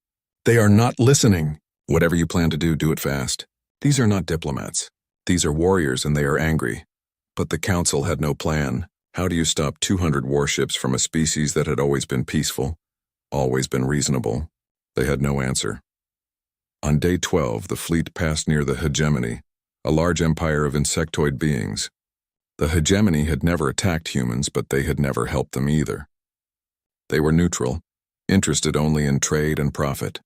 They are not listening. Whatever you plan to do, do it fast. These are not diplomats. These are warriors and they are angry. But the Council had no plan. How do you stop 200 warships from a species that had always been peaceful, always been reasonable? They had no answer. On day 12, the fleet passed near the hegemony, a large empire of insectoid beings. The hegemony had never attacked humans, but they had never helped them either. They were neutral, interested only in trade and profit.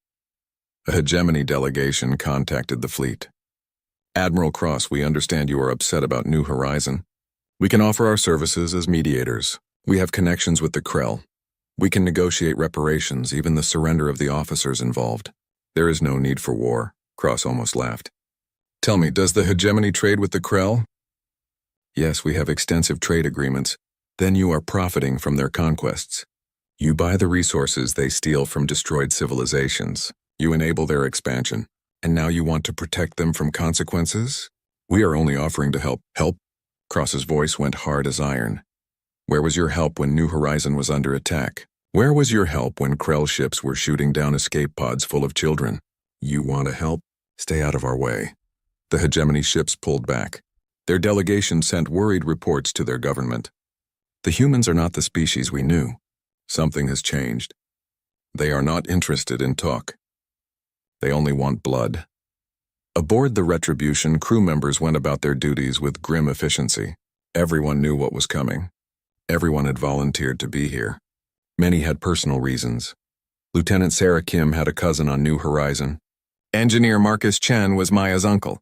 A hegemony delegation contacted the fleet. Admiral Cross, we understand you are upset about New Horizon. We can offer our services as mediators. We have connections with the Krell. We can negotiate reparations, even the surrender of the officers involved. There is no need for war. Cross almost laughed. Tell me, does the hegemony trade with the Krell? Yes, we have extensive trade agreements. Then you are profiting from their conquests. You buy the resources they steal from destroyed civilizations. You enable their expansion. And now you want to protect them from consequences? We are only offering to help. Help? Cross's voice went hard as iron. Where was your help when New Horizon was under attack? Where was your help when Krell ships were shooting down escape pods full of children? You want to help? Stay out of our way. The hegemony ships pulled back. Their delegation sent worried reports to their government. The humans are not the species we knew. Something has changed. They are not interested in talk. They only want blood. Aboard the Retribution, crew members went about their duties with grim efficiency. Everyone knew what was coming. Everyone had volunteered to be here. Many had personal reasons. Lieutenant Sarah Kim had a cousin on New Horizon. Engineer Marcus Chen was Maya's uncle.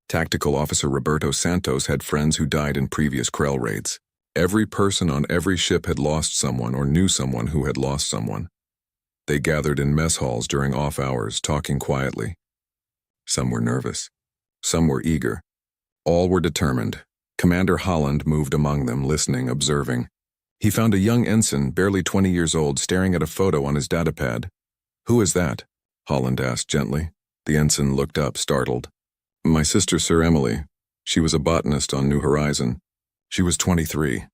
Tactical Officer Roberto Santos had friends who died in previous Krell raids. Every person on every ship had lost someone or knew someone who had lost someone. They gathered in mess halls during off hours, talking quietly. Some were nervous. Some were eager. All were determined. Commander Holland moved among them, listening, observing. He found a young ensign, barely 20 years old, staring at a photo on his datapad. Who is that? Holland asked gently. The ensign looked up, startled. My sister, Sir Emily. She was a botanist on New Horizon. She was 23.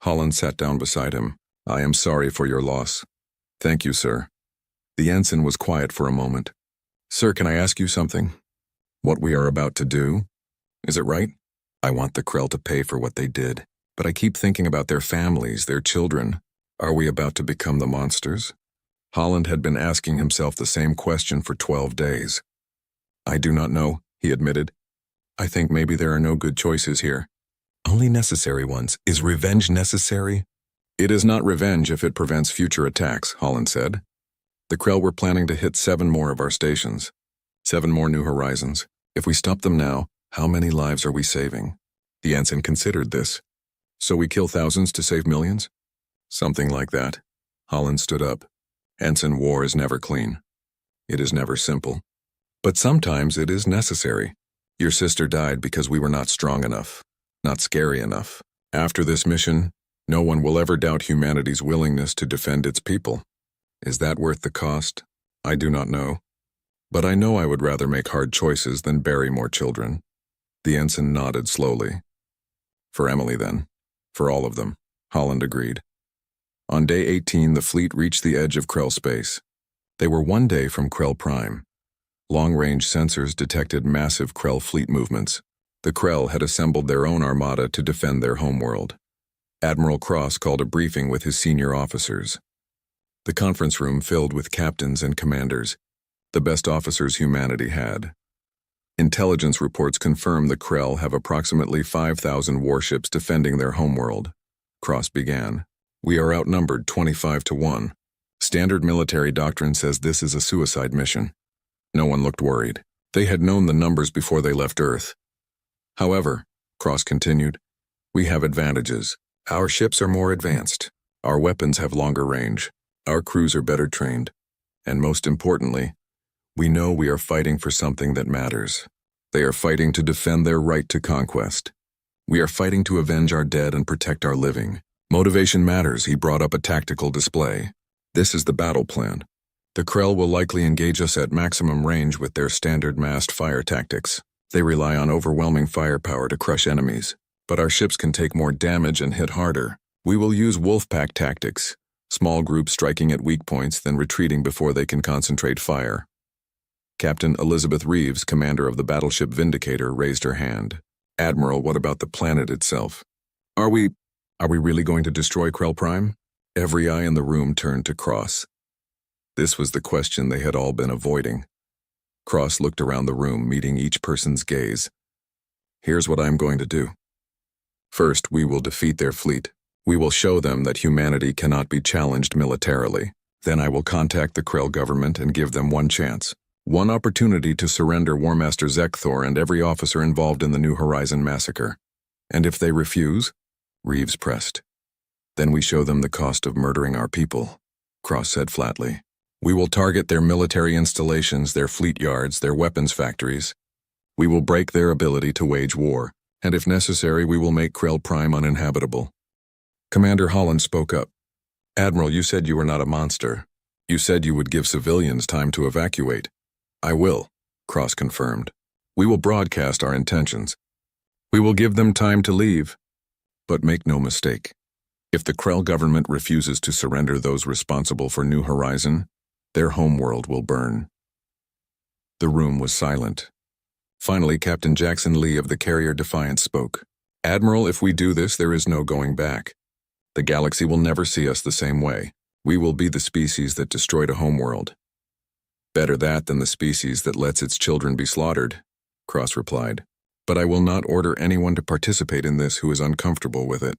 Holland sat down beside him. I am sorry for your loss. Thank you, sir. The ensign was quiet for a moment. Sir, can I ask you something? What we are about to do? Is it right? I want the Krell to pay for what they did, but I keep thinking about their families, their children. Are we about to become the monsters? Holland had been asking himself the same question for 12 days. I do not know, he admitted. I think maybe there are no good choices here. Only necessary ones. Is revenge necessary? It is not revenge if it prevents future attacks, Holland said. The Krell were planning to hit 7 more of our stations. 7 more New Horizons. If we stop them now, how many lives are we saving? The ensign considered this. So we kill thousands to save millions? Something like that. Holland stood up. Ensign, war is never clean. It is never simple. But sometimes it is necessary. Your sister died because we were not strong enough, not scary enough. After this mission, no one will ever doubt humanity's willingness to defend its people. Is that worth the cost? I do not know. But I know I would rather make hard choices than bury more children. The ensign nodded slowly. For Emily, then. For all of them, Holland agreed. On day 18, the fleet reached the edge of Krell space. They were 1 day from Krell Prime. Long-range sensors detected massive Krell fleet movements. The Krell had assembled their own armada to defend their homeworld. Admiral Cross called a briefing with his senior officers. The conference room filled with captains and commanders, the best officers humanity had. Intelligence reports confirm the Krell have approximately 5,000 warships defending their homeworld. Cross began. We are outnumbered 25 to 1. Standard military doctrine says this is a suicide mission. No one looked worried. They had known the numbers before they left Earth. However, Cross continued, we have advantages. Our ships are more advanced. Our weapons have longer range. Our crews are better trained. And most importantly, we know we are fighting for something that matters. They are fighting to defend their right to conquest. We are fighting to avenge our dead and protect our living. Motivation matters. He brought up a tactical display. This is the battle plan. The Krell will likely engage us at maximum range with their standard massed fire tactics. They rely on overwhelming firepower to crush enemies. But our ships can take more damage and hit harder. We will use wolfpack tactics. Small groups striking at weak points, then retreating before they can concentrate fire. Captain Elizabeth Reeves, commander of the battleship Vindicator, raised her hand. Admiral, what about the planet itself? Are we really going to destroy Krell Prime? Every eye in the room turned to Cross. This was the question they had all been avoiding. Cross looked around the room, meeting each person's gaze. Here's what I'm going to do. First, we will defeat their fleet. We will show them that humanity cannot be challenged militarily. Then I will contact the Krell government and give them one chance. One opportunity to surrender War Master Zekthor and every officer involved in the New Horizon massacre. And if they refuse, Reeves pressed. Then we show them the cost of murdering our people, Cross said flatly. We will target their military installations, their fleet yards, their weapons factories. We will break their ability to wage war, and if necessary, we will make Krell Prime uninhabitable. Commander Holland spoke up. Admiral, you said you were not a monster. You said you would give civilians time to evacuate. I will, Cross confirmed. We will broadcast our intentions. We will give them time to leave. But make no mistake. If the Krell government refuses to surrender those responsible for New Horizon, their homeworld will burn. The room was silent. Finally, Captain Jackson Lee of the carrier Defiance spoke. Admiral, if we do this, there is no going back. The galaxy will never see us the same way. We will be the species that destroyed a homeworld. Better that than the species that lets its children be slaughtered, Cross replied. But I will not order anyone to participate in this who is uncomfortable with it.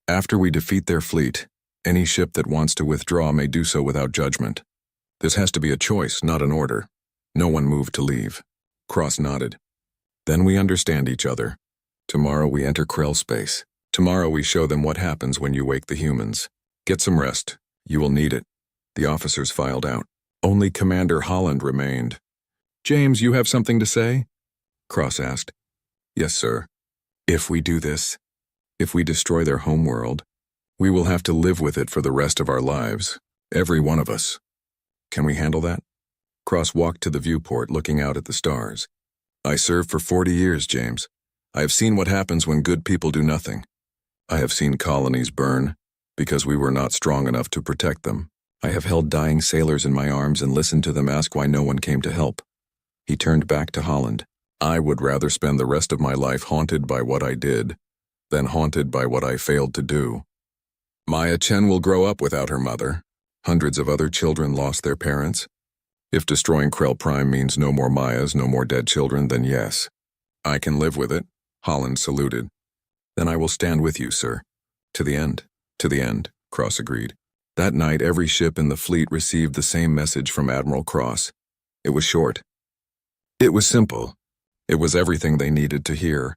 After we defeat their fleet, any ship that wants to withdraw may do so without judgment. This has to be a choice, not an order. No one moved to leave. Cross nodded. Then we understand each other. Tomorrow we enter Krell space. Tomorrow we show them what happens when you wake the humans. Get some rest. You will need it. The officers filed out. Only Commander Holland remained. James, you have something to say? Cross asked. Yes, sir. If we do this, if we destroy their homeworld, we will have to live with it for the rest of our lives. Every one of us. Can we handle that? Cross walked to the viewport, looking out at the stars. I served for 40 years, James. I have seen what happens when good people do nothing. I have seen colonies burn because we were not strong enough to protect them. I have held dying sailors in my arms and listened to them ask why no one came to help. He turned back to Holland. I would rather spend the rest of my life haunted by what I did than haunted by what I failed to do. Maya Chen will grow up without her mother. Hundreds of other children lost their parents. If destroying Krell Prime means no more Mayas, no more dead children, then yes. I can live with it, Holland saluted. Then I will stand with you, sir. To the end, Cross agreed. That night, every ship in the fleet received the same message from Admiral Cross. It was short. It was simple. It was everything they needed to hear.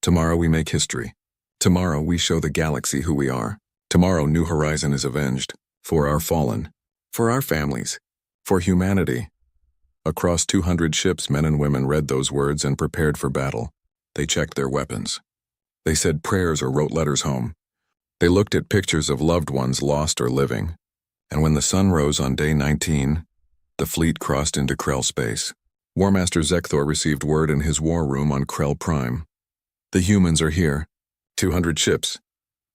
Tomorrow we make history. Tomorrow we show the galaxy who we are. Tomorrow New Horizon is avenged. For our fallen. For our families. For humanity. Across 200 ships, men and women read those words and prepared for battle. They checked their weapons. They said prayers or wrote letters home. They looked at pictures of loved ones lost or living. And when the sun rose on day 19, the fleet crossed into Krell space. War Master Zekthor received word in his war room on Krell Prime. The humans are here. 200 ships.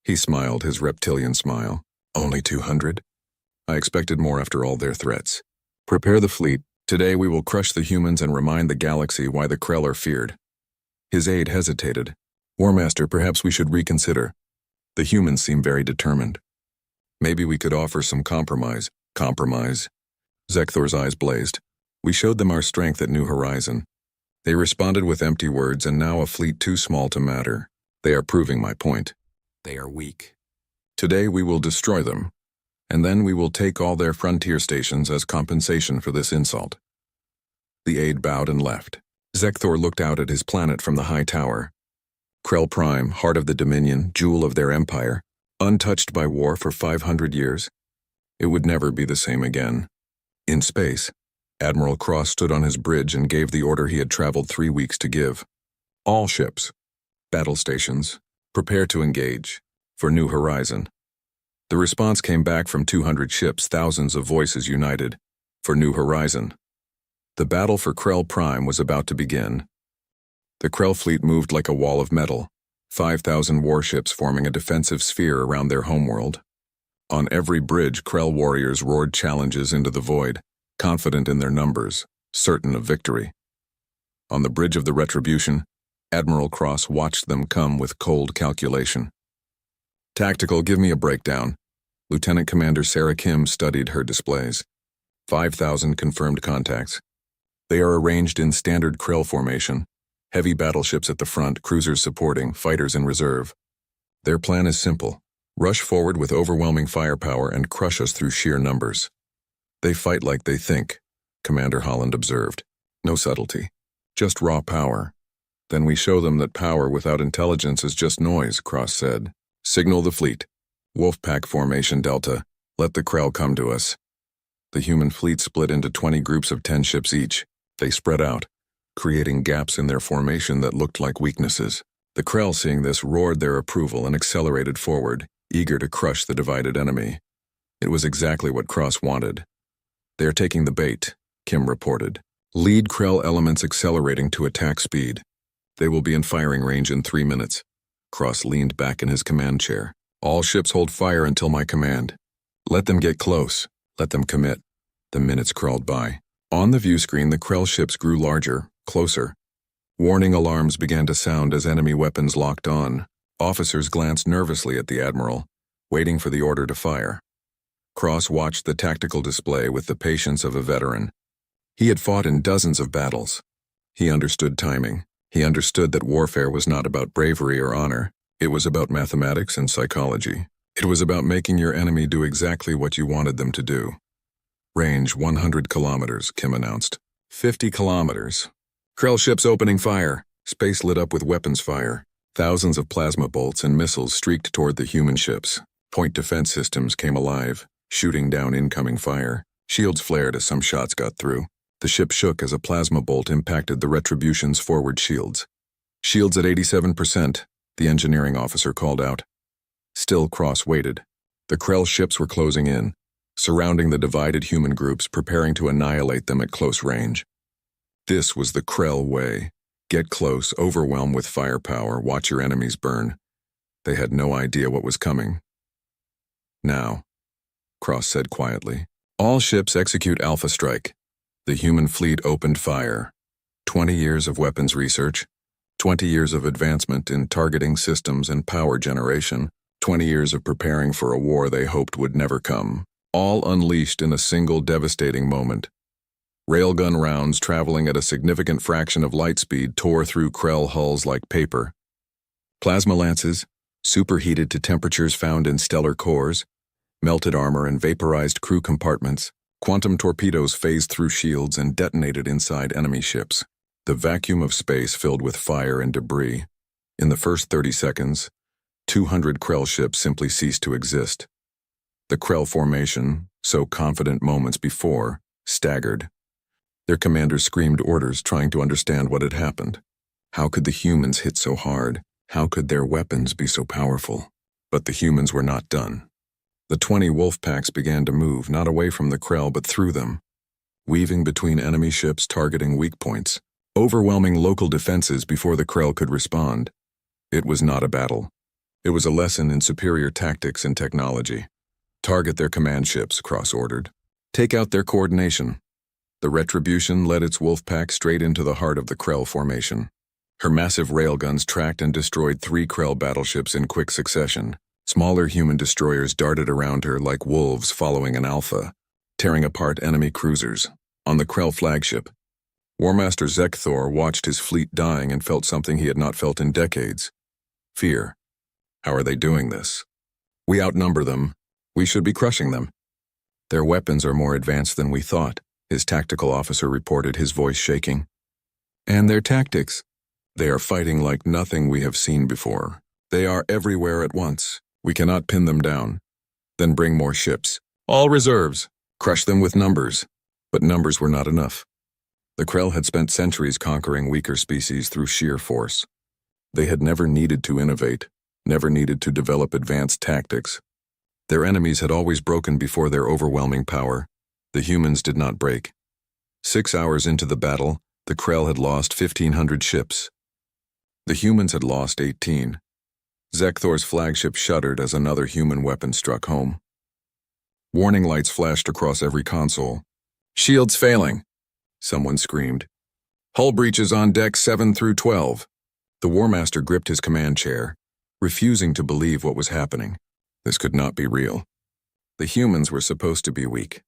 He smiled, his reptilian smile. Only 200? I expected more after all their threats. Prepare the fleet. Today we will crush the humans and remind the galaxy why the Krell are feared. His aide hesitated. War Master, perhaps we should reconsider. The humans seem very determined. Maybe we could offer some compromise. Compromise? Zekthor's eyes blazed. We showed them our strength at New Horizon. They responded with empty words, and now a fleet too small to matter. They are proving my point. They are weak. Today we will destroy them, and then we will take all their frontier stations as compensation for this insult. The aide bowed and left. Zekthor looked out at his planet from the high tower. Krell Prime, heart of the Dominion, jewel of their empire, untouched by war for 500 years. It would never be the same again. In space, Admiral Cross stood on his bridge and gave the order he had traveled 3 weeks to give. All ships, battle stations, prepare to engage, for New Horizon. The response came back from 200 ships, thousands of voices united, for New Horizon. The battle for Krell Prime was about to begin. The Krell fleet moved like a wall of metal, 5,000 warships forming a defensive sphere around their homeworld. On every bridge, Krell warriors roared challenges into the void, confident in their numbers, certain of victory. On the bridge of the Retribution, Admiral Cross watched them come with cold calculation. Tactical, give me a breakdown. Lieutenant Commander Sarah Kim studied her displays. 5,000 confirmed contacts. They are arranged in standard Krell formation. Heavy battleships at the front, cruisers supporting, fighters in reserve. Their plan is simple. Rush forward with overwhelming firepower and crush us through sheer numbers. They fight like they think, Commander Holland observed. No subtlety. Just raw power. Then we show them that power without intelligence is just noise, Cross said. Signal the fleet. Wolfpack formation Delta. Let the Krell come to us. The human fleet split into 20 groups of 10 ships each. They spread out, creating gaps in their formation that looked like weaknesses. The Krell, seeing this, roared their approval and accelerated forward, eager to crush the divided enemy. It was exactly what Cross wanted. They are taking the bait, Kim reported. Lead Krell elements accelerating to attack speed. They will be in firing range in 3 minutes. Cross leaned back in his command chair. All ships hold fire until my command. Let them get close. Let them commit. The minutes crawled by. On the view screen, the Krell ships grew larger, closer. Warning alarms began to sound as enemy weapons locked on. Officers glanced nervously at the Admiral, waiting for the order to fire. Cross watched the tactical display with the patience of a veteran. He had fought in dozens of battles. He understood timing. He understood that warfare was not about bravery or honor. It was about mathematics and psychology. It was about making your enemy do exactly what you wanted them to do. Range 100 kilometers, Kim announced. 50 kilometers. Krell ships opening fire. Space lit up with weapons fire. Thousands of plasma bolts and missiles streaked toward the human ships. Point defense systems came alive, shooting down incoming fire. Shields flared as some shots got through. The ship shook as a plasma bolt impacted the Retribution's forward shields. Shields at 87%, the engineering officer called out. Still, Cross waited. The Krell ships were closing in, surrounding the divided human groups, preparing to annihilate them at close range. This was the Krell way. Get close, overwhelm with firepower, watch your enemies burn. They had no idea what was coming. Now, Cross said quietly, all ships execute Alpha Strike. The human fleet opened fire. 20 years of weapons research, 20 years of advancement in targeting systems and power generation, 20 years of preparing for a war they hoped would never come, all unleashed in a single devastating moment. Railgun rounds traveling at a significant fraction of light speed tore through Krell hulls like paper. Plasma lances, superheated to temperatures found in stellar cores, melted armor and vaporized crew compartments. Quantum torpedoes phased through shields and detonated inside enemy ships. The vacuum of space filled with fire and debris. In the first 30 seconds, 200 Krell ships simply ceased to exist. The Krell formation, so confident moments before, staggered. Their commanders screamed orders, trying to understand what had happened. How could the humans hit so hard? How could their weapons be so powerful? But the humans were not done. The 20 wolf packs began to move, not away from the Krell but through them, weaving between enemy ships targeting weak points, overwhelming local defenses before the Krell could respond. It was not a battle. It was a lesson in superior tactics and technology. Target their command ships, Cross ordered. Take out their coordination. The Retribution led its wolf pack straight into the heart of the Krell formation. Her massive railguns tracked and destroyed 3 Krell battleships in quick succession. Smaller human destroyers darted around her like wolves following an alpha, tearing apart enemy cruisers. On the Krell flagship, War Master Zekthor watched his fleet dying and felt something he had not felt in decades. Fear. How are they doing this? We outnumber them. We should be crushing them. Their weapons are more advanced than we thought, his tactical officer reported, his voice shaking. And their tactics. They are fighting like nothing we have seen before. They are everywhere at once. We cannot pin them down. Then bring more ships. All reserves. Crush them with numbers. But numbers were not enough. The Krell had spent centuries conquering weaker species through sheer force. They had never needed to innovate, never needed to develop advanced tactics. Their enemies had always broken before their overwhelming power. The humans did not break. 6 hours into the battle, the Krell had lost 1,500 ships. The humans had lost 18. Zekthor's flagship shuddered as another human weapon struck home. Warning lights flashed across every console. Shields failing, someone screamed. Hull breaches on deck 7 through 12. The War Master gripped his command chair. refusing to believe what was happening. This could not be real. The humans were supposed to be weak.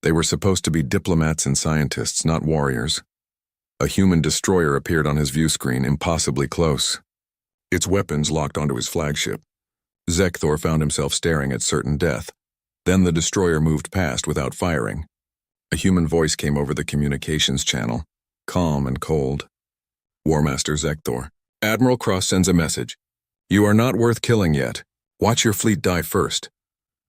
They were supposed to be diplomats and scientists, not warriors. A human destroyer appeared on his view screen, impossibly close. Its weapons locked onto his flagship. Zekthor found himself staring at certain death. Then the destroyer moved past without firing. A human voice came over the communications channel, calm and cold. War Master Zekthor. Admiral Cross sends a message. You are not worth killing yet. Watch your fleet die first.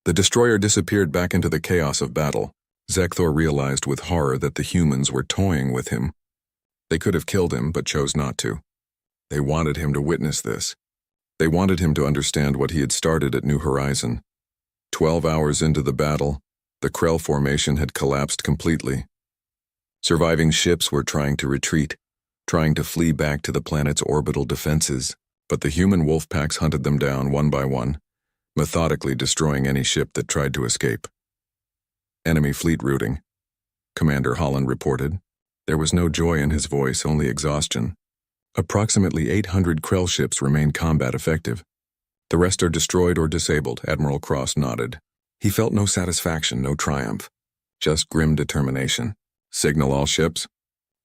The destroyer disappeared back into the chaos of battle. Zekthor realized with horror that the humans were toying with him. They could have killed him, but chose not to. They wanted him to witness this. They wanted him to understand what he had started at New Horizon. 12 hours into the battle, the Krell formation had collapsed completely. Surviving ships were trying to retreat, trying to flee back to the planet's orbital defenses, but the human wolf packs hunted them down one by one, methodically destroying any ship that tried to escape. Enemy fleet routing, Commander Holland reported. There was no joy in his voice, only exhaustion. Approximately 800 Krell ships remain combat effective. The rest are destroyed or disabled, Admiral Cross nodded. He felt no satisfaction, no triumph, just grim determination. Signal all ships.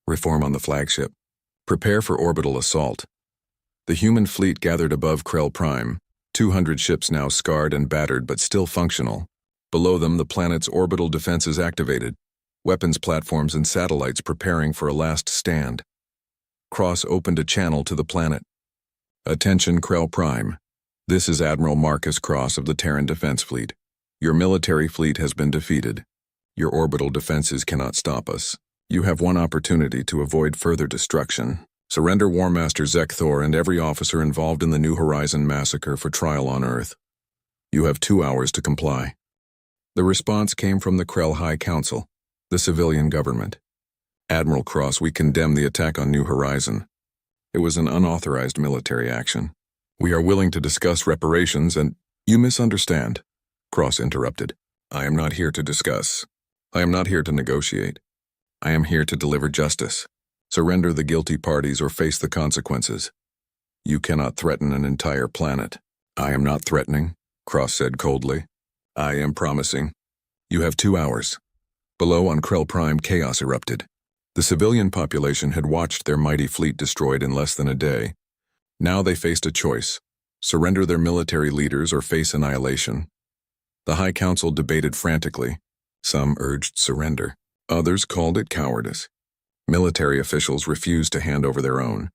Reform on the flagship. Prepare for orbital assault. The human fleet gathered above Krell Prime, 200 ships now scarred and battered but still functional. Below them, the planet's orbital defenses activated, weapons platforms and satellites preparing for a last stand. Cross opened a channel to the planet. Attention Krell Prime. This is Admiral Marcus Cross of the Terran Defense Fleet. Your military fleet has been defeated. Your orbital defenses cannot stop us. You have one opportunity to avoid further destruction. Surrender War Master Zekthor and every officer involved in the New Horizon massacre for trial on Earth. You have 2 hours to comply. The response came from the Krell High Council, the civilian government. Admiral Cross, we condemn the attack on New Horizon. It was an unauthorized military action. We are willing to discuss reparations and— You misunderstand, Cross interrupted. I am not here to discuss. I am not here to negotiate. I am here to deliver justice. Surrender the guilty parties or face the consequences. You cannot threaten an entire planet. I am not threatening, Cross said coldly. I am promising. You have 2 hours. Below on Krell Prime, chaos erupted. The civilian population had watched their mighty fleet destroyed in less than a day. Now they faced a choice: surrender their military leaders or face annihilation. The High Council debated frantically. Some urged surrender. Others called it cowardice. Military officials refused to hand over their own.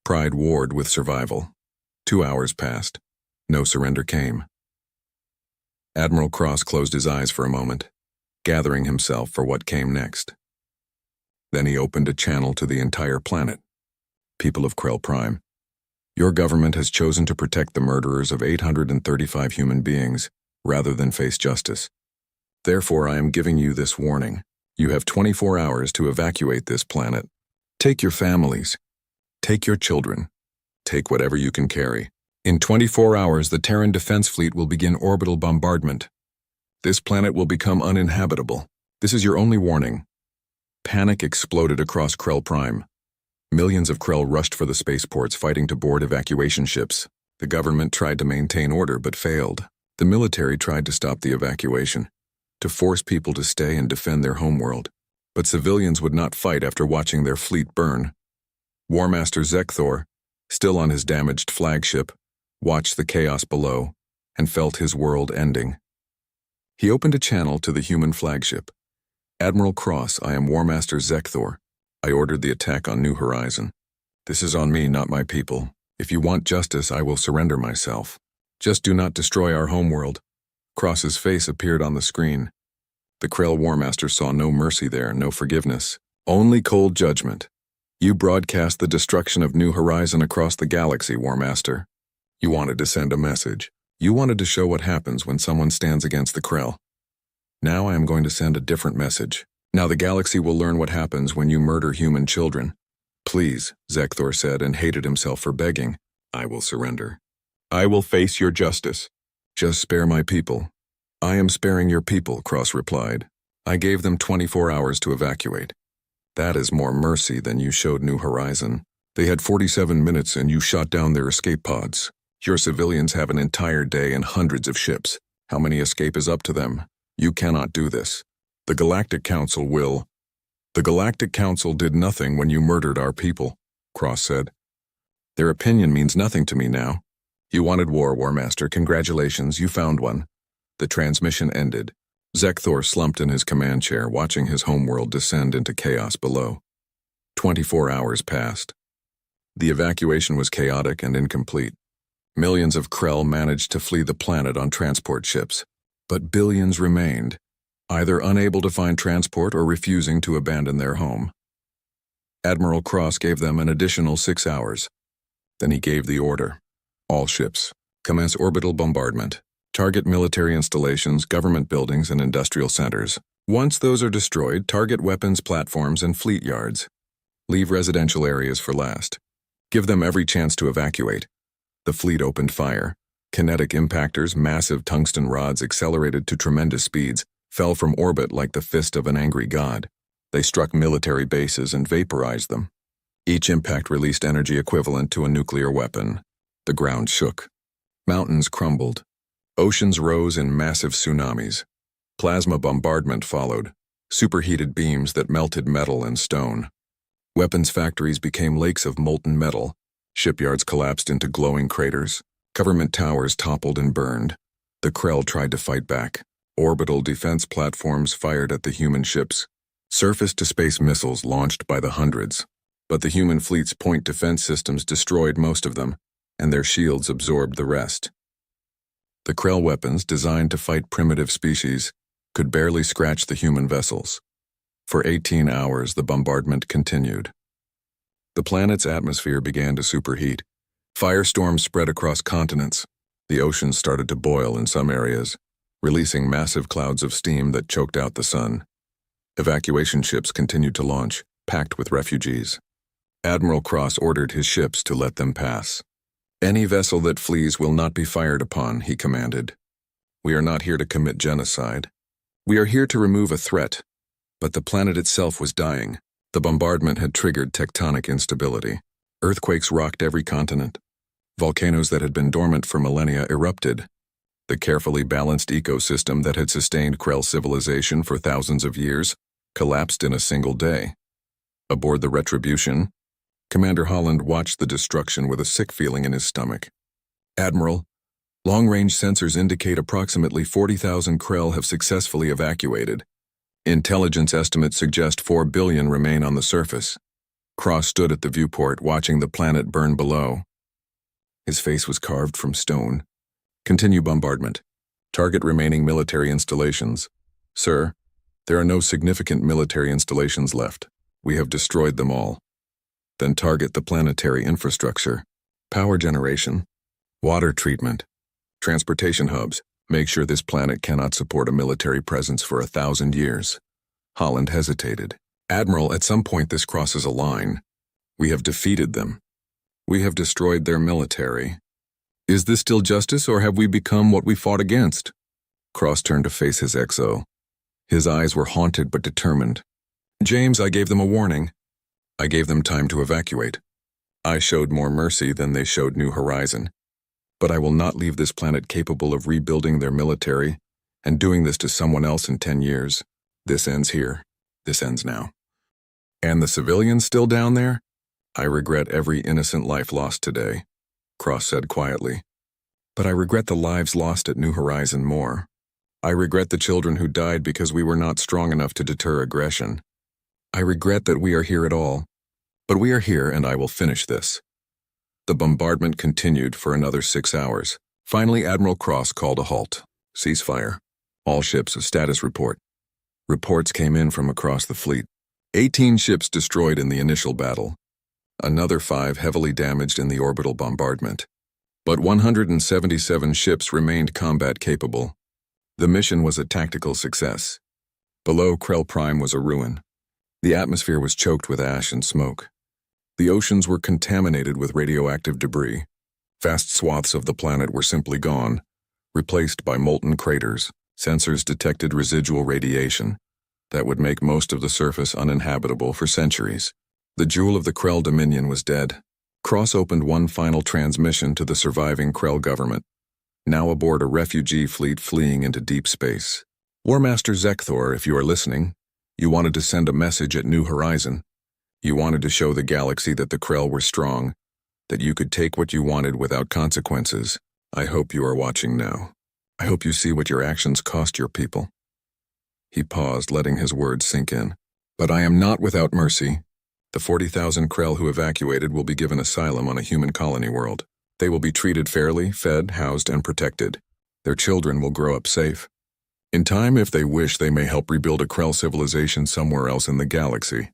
Pride warred with survival. 2 hours passed. No surrender came. Admiral Cross closed his eyes for a moment, gathering himself for what came next. Then he opened a channel to the entire planet. People of Krell Prime, your government has chosen to protect the murderers of 835 human beings rather than face justice. Therefore, I am giving you this warning. You have 24 hours to evacuate this planet. Take your families. Take your children. Take whatever you can carry. In 24 hours, the Terran Defense Fleet will begin orbital bombardment. This planet will become uninhabitable. This is your only warning. Panic exploded across Krell Prime. Millions of Krell rushed for the spaceports, fighting to board evacuation ships. The government tried to maintain order but failed. The military tried to stop the evacuation, to force people to stay and defend their homeworld. But civilians would not fight after watching their fleet burn. War Master Zekthor, still on his damaged flagship, watched the chaos below and felt his world ending. He opened a channel to the human flagship. Admiral Cross, I am War Master Zekthor. I ordered the attack on New Horizon. This is on me, not my people. If you want justice, I will surrender myself. Just do not destroy our homeworld. Cross's face appeared on the screen. The Krell War Master saw no mercy there, no forgiveness, only cold judgment. You broadcast the destruction of New Horizon across the galaxy, War Master. You wanted to send a message. You wanted to show what happens when someone stands against the Krell. Now I am going to send a different message. Now the galaxy will learn what happens when you murder human children. Please, Zekthor said and hated himself for begging. I will surrender. I will face your justice. Just spare my people. I am sparing your people, Cross replied. I gave them 24 hours to evacuate. That is more mercy than you showed New Horizon. They had 47 minutes and you shot down their escape pods. Your civilians have an entire day and hundreds of ships. How many escape is up to them. You cannot do this. The Galactic Council will. The Galactic Council did nothing when you murdered our people, Cross said. Their opinion means nothing to me now. You wanted war, War Master. Congratulations, you found one. The transmission ended. Zekthor slumped in his command chair, watching his homeworld descend into chaos below. 24 hours passed. The evacuation was chaotic and incomplete. Millions of Krell managed to flee the planet on transport ships, but billions remained, either unable to find transport or refusing to abandon their home. Admiral Cross gave them an additional 6 hours. Then he gave the order. All ships, commence orbital bombardment. Target military installations, government buildings, and industrial centers. Once those are destroyed, target weapons platforms and fleet yards. Leave residential areas for last. Give them every chance to evacuate. The fleet opened fire. Kinetic impactors, massive tungsten rods accelerated to tremendous speeds, fell from orbit like the fist of an angry god. They struck military bases and vaporized them. Each impact released energy equivalent to a nuclear weapon. The ground shook. Mountains crumbled. Oceans rose in massive tsunamis. Plasma bombardment followed, superheated beams that melted metal and stone. Weapons factories became lakes of molten metal. Shipyards collapsed into glowing craters. Government towers toppled and burned. The Krell tried to fight back. Orbital defense platforms fired at the human ships. Surface-to-space missiles launched by the hundreds. But the human fleet's point defense systems destroyed most of them, and their shields absorbed the rest. The Krell weapons, designed to fight primitive species, could barely scratch the human vessels. For 18 hours, the bombardment continued. The planet's atmosphere began to superheat. Firestorms spread across continents. The oceans started to boil in some areas, releasing massive clouds of steam that choked out the sun. Evacuation ships continued to launch, packed with refugees. Admiral Cross ordered his ships to let them pass. Any vessel that flees will not be fired upon, he commanded. We are not here to commit genocide. We are here to remove a threat. But the planet itself was dying. The bombardment had triggered tectonic instability. Earthquakes rocked every continent. Volcanoes that had been dormant for millennia erupted. The carefully balanced ecosystem that had sustained Krell civilization for thousands of years collapsed in a single day. Aboard the Retribution, Commander Holland watched the destruction with a sick feeling in his stomach. Admiral, long-range sensors indicate approximately 40,000 Krell have successfully evacuated. Intelligence estimates suggest 4 billion remain on the surface. Cross stood at the viewport, watching the planet burn below. His face was carved from stone. Continue bombardment. Target remaining military installations. Sir, there are no significant military installations left. We have destroyed them all. Then target the planetary infrastructure. Power generation. Water treatment. Transportation hubs. Make sure this planet cannot support a military presence for 1,000 years. Holland hesitated. Admiral, at some point this crosses a line. We have defeated them. We have destroyed their military. Is this still justice, or have we become what we fought against? Cross turned to face his XO. His eyes were haunted but determined. James, I gave them a warning. I gave them time to evacuate. I showed more mercy than they showed New Horizon. But I will not leave this planet capable of rebuilding their military and doing this to someone else in 10 years. This ends here. This ends now. And the civilians still down there? I regret every innocent life lost today, Cross said quietly. But I regret the lives lost at New Horizon more. I regret the children who died because we were not strong enough to deter aggression. I regret that we are here at all. But we are here, and I will finish this. The bombardment continued for another 6 hours. Finally, Admiral Cross called a halt. Ceasefire. All ships, a status report. Reports came in from across the fleet. 18 ships destroyed in the initial battle. Another 5 heavily damaged in the orbital bombardment. But 177 ships remained combat-capable. The mission was a tactical success. Below Krell Prime was a ruin. The atmosphere was choked with ash and smoke. The oceans were contaminated with radioactive debris. Vast swaths of the planet were simply gone, replaced by molten craters. Sensors detected residual radiation that would make most of the surface uninhabitable for centuries. The jewel of the Krell Dominion was dead. Cross opened one final transmission to the surviving Krell government, now aboard a refugee fleet fleeing into deep space. War Master Zekthor, if you are listening, you wanted to send a message at New Horizon. You wanted to show the galaxy that the Krell were strong, that you could take what you wanted without consequences. I hope you are watching now. I hope you see what your actions cost your people. He paused, letting his words sink in. But I am not without mercy. The 40,000 Krell who evacuated will be given asylum on a human colony world. They will be treated fairly, fed, housed, and protected. Their children will grow up safe. In time, if they wish, they may help rebuild a Krell civilization somewhere else in the galaxy.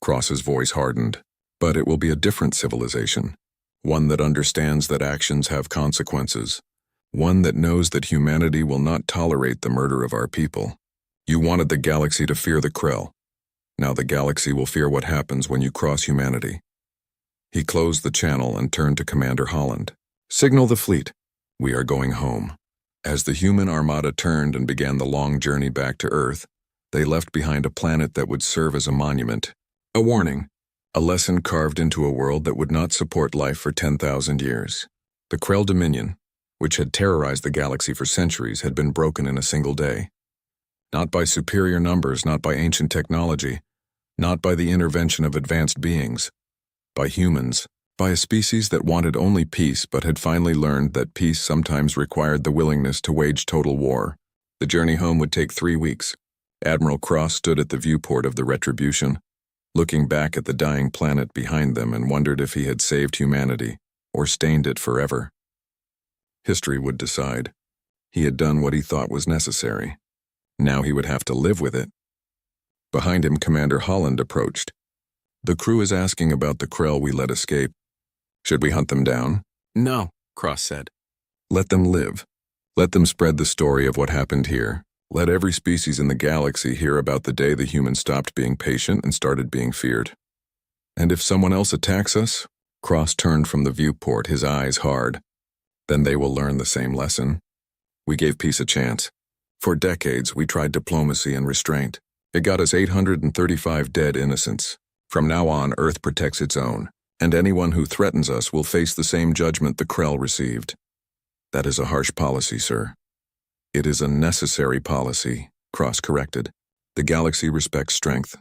Cross's voice hardened. But it will be a different civilization. One that understands that actions have consequences. One that knows that humanity will not tolerate the murder of our people. You wanted the galaxy to fear the Krell. Now the galaxy will fear what happens when you cross humanity. He closed the channel and turned to Commander Holland. Signal the fleet. We are going home. As the human armada turned and began the long journey back to Earth, they left behind a planet that would serve as a monument. A warning. A lesson carved into a world that would not support life for 10,000 years. The Krell Dominion, which had terrorized the galaxy for centuries, had been broken in a single day. Not by superior numbers, not by ancient technology, not by the intervention of advanced beings. By humans, by a species that wanted only peace but had finally learned that peace sometimes required the willingness to wage total war. The journey home would take 3 weeks. Admiral Cross stood at the viewport of the Retribution, looking back at the dying planet behind them, and wondered if he had saved humanity or stained it forever. History would decide. He had done what he thought was necessary. Now he would have to live with it. Behind him, Commander Holland approached. The crew is asking about the Krell we let escape. Should we hunt them down? No, Cross said. Let them live. Let them spread the story of what happened here. Let every species in the galaxy hear about the day the humans stopped being patient and started being feared. And if someone else attacks us, Cross turned from the viewport, his eyes hard. Then they will learn the same lesson. We gave peace a chance. For decades, we tried diplomacy and restraint. It got us 835 dead innocents. From now on, Earth protects its own, and anyone who threatens us will face the same judgment the Krell received. That is a harsh policy, sir. It is a necessary policy, Cross corrected. The galaxy respects strength.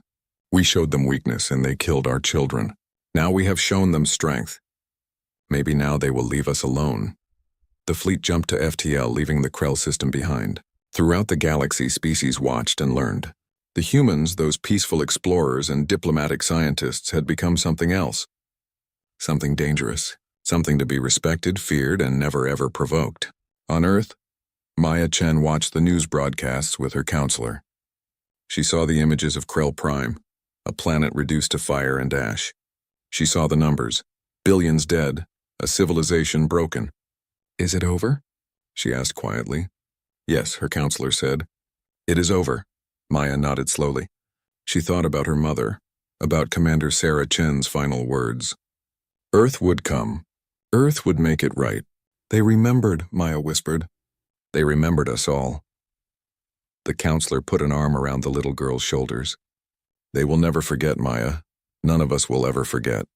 We showed them weakness and they killed our children. Now we have shown them strength. Maybe now they will leave us alone. The fleet jumped to FTL, leaving the Krell system behind. Throughout the galaxy, species watched and learned. The humans, those peaceful explorers and diplomatic scientists, had become something else. Something dangerous. Something to be respected, feared, and never ever provoked. On Earth, Maya Chen watched the news broadcasts with her counselor. She saw the images of Krell Prime, a planet reduced to fire and ash. She saw the numbers. Billions dead, a civilization broken. Is it over? She asked quietly. Yes, her counselor said. It is over. Maya nodded slowly. She thought about her mother, about Commander Sarah Chen's final words. Earth would come. Earth would make it right. They remembered, Maya whispered. They remembered us all. The counselor put an arm around the little girl's shoulders. They will never forget, Maya. None of us will ever forget.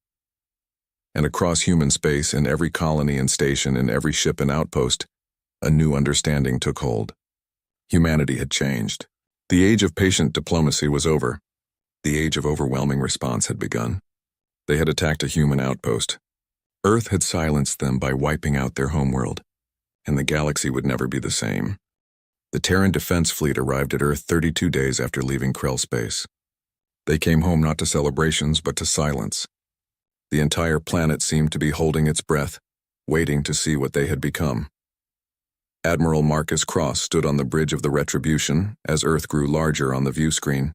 And across human space, in every colony and station, in every ship and outpost, a new understanding took hold. Humanity had changed. The age of patient diplomacy was over. The age of overwhelming response had begun. They had attacked a human outpost. Earth had silenced them by wiping out their homeworld, and the galaxy would never be the same. The Terran Defense Fleet arrived at Earth 32 days after leaving Krell space. They came home not to celebrations, but to silence. The entire planet seemed to be holding its breath, waiting to see what they had become. Admiral Marcus Cross stood on the bridge of the Retribution as Earth grew larger on the view screen.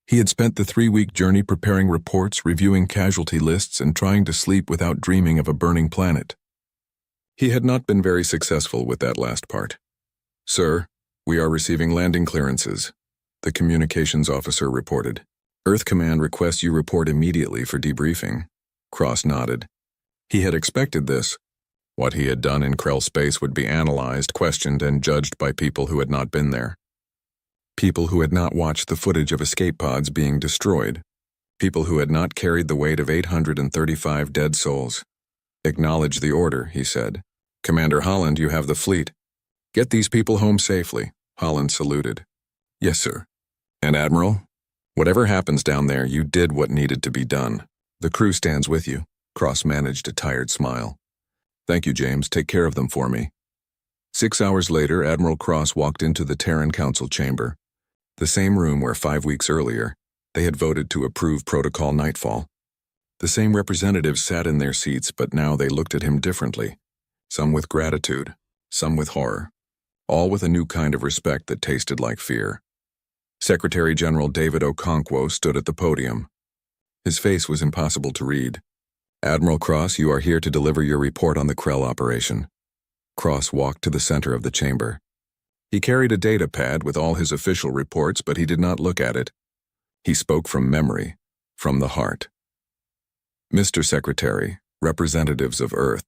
He had spent the 3-week journey preparing reports, reviewing casualty lists, and trying to sleep without dreaming of a burning planet. He had not been very successful with that last part. Sir, we are receiving landing clearances, the communications officer reported. Earth Command requests you report immediately for debriefing. Cross nodded. He had expected this. What he had done in Krell space would be analyzed, questioned, and judged by people who had not been there. People who had not watched the footage of escape pods being destroyed. People who had not carried the weight of 835 dead souls. Acknowledge the order, he said. Commander Holland, you have the fleet. Get these people home safely. Holland saluted. Yes, sir. And Admiral, whatever happens down there, you did what needed to be done. The crew stands with you. Cross managed a tired smile. Thank you, James. Take care of them for me. 6 hours later, Admiral Cross walked into the Terran Council chamber, the same room where 5 weeks earlier, they had voted to approve Protocol Nightfall. The same representatives sat in their seats, but now they looked at him differently, some with gratitude, some with horror, all with a new kind of respect that tasted like fear. Secretary General David Okonkwo stood at the podium. His face was impossible to read. Admiral Cross, you are here to deliver your report on the Krell operation. Cross walked to the center of the chamber. He carried a data pad with all his official reports, but he did not look at it. He spoke from memory, from the heart. Mr. Secretary, representatives of Earth,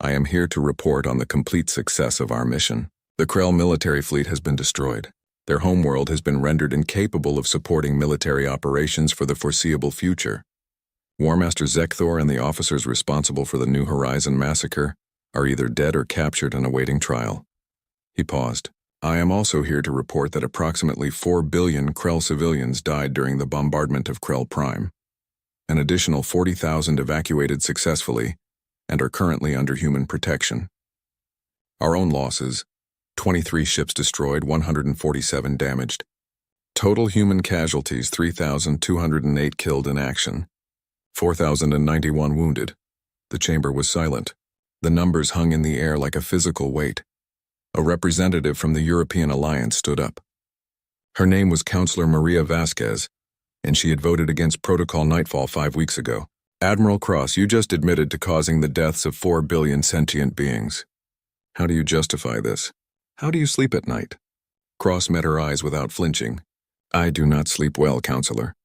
I am here to report on the complete success of our mission. The Krell military fleet has been destroyed. Their homeworld has been rendered incapable of supporting military operations for the foreseeable future. War Master Zekthor and the officers responsible for the New Horizon massacre are either dead or captured and awaiting trial. He paused. I am also here to report that approximately 4 billion Krell civilians died during the bombardment of Krell Prime. An additional 40,000 evacuated successfully and are currently under human protection. Our own losses: 23 ships destroyed, 147 damaged. Total human casualties: 3,208 killed in action, 4,091 wounded. The chamber was silent. The numbers hung in the air like a physical weight. A representative from the European Alliance stood up. Her name was Counselor Maria Vasquez, and she had voted against Protocol Nightfall 5 weeks ago. Admiral Cross, you just admitted to causing the deaths of 4 billion sentient beings. How do you justify this? How do you sleep at night? Cross met her eyes without flinching. I do not sleep well, Counselor.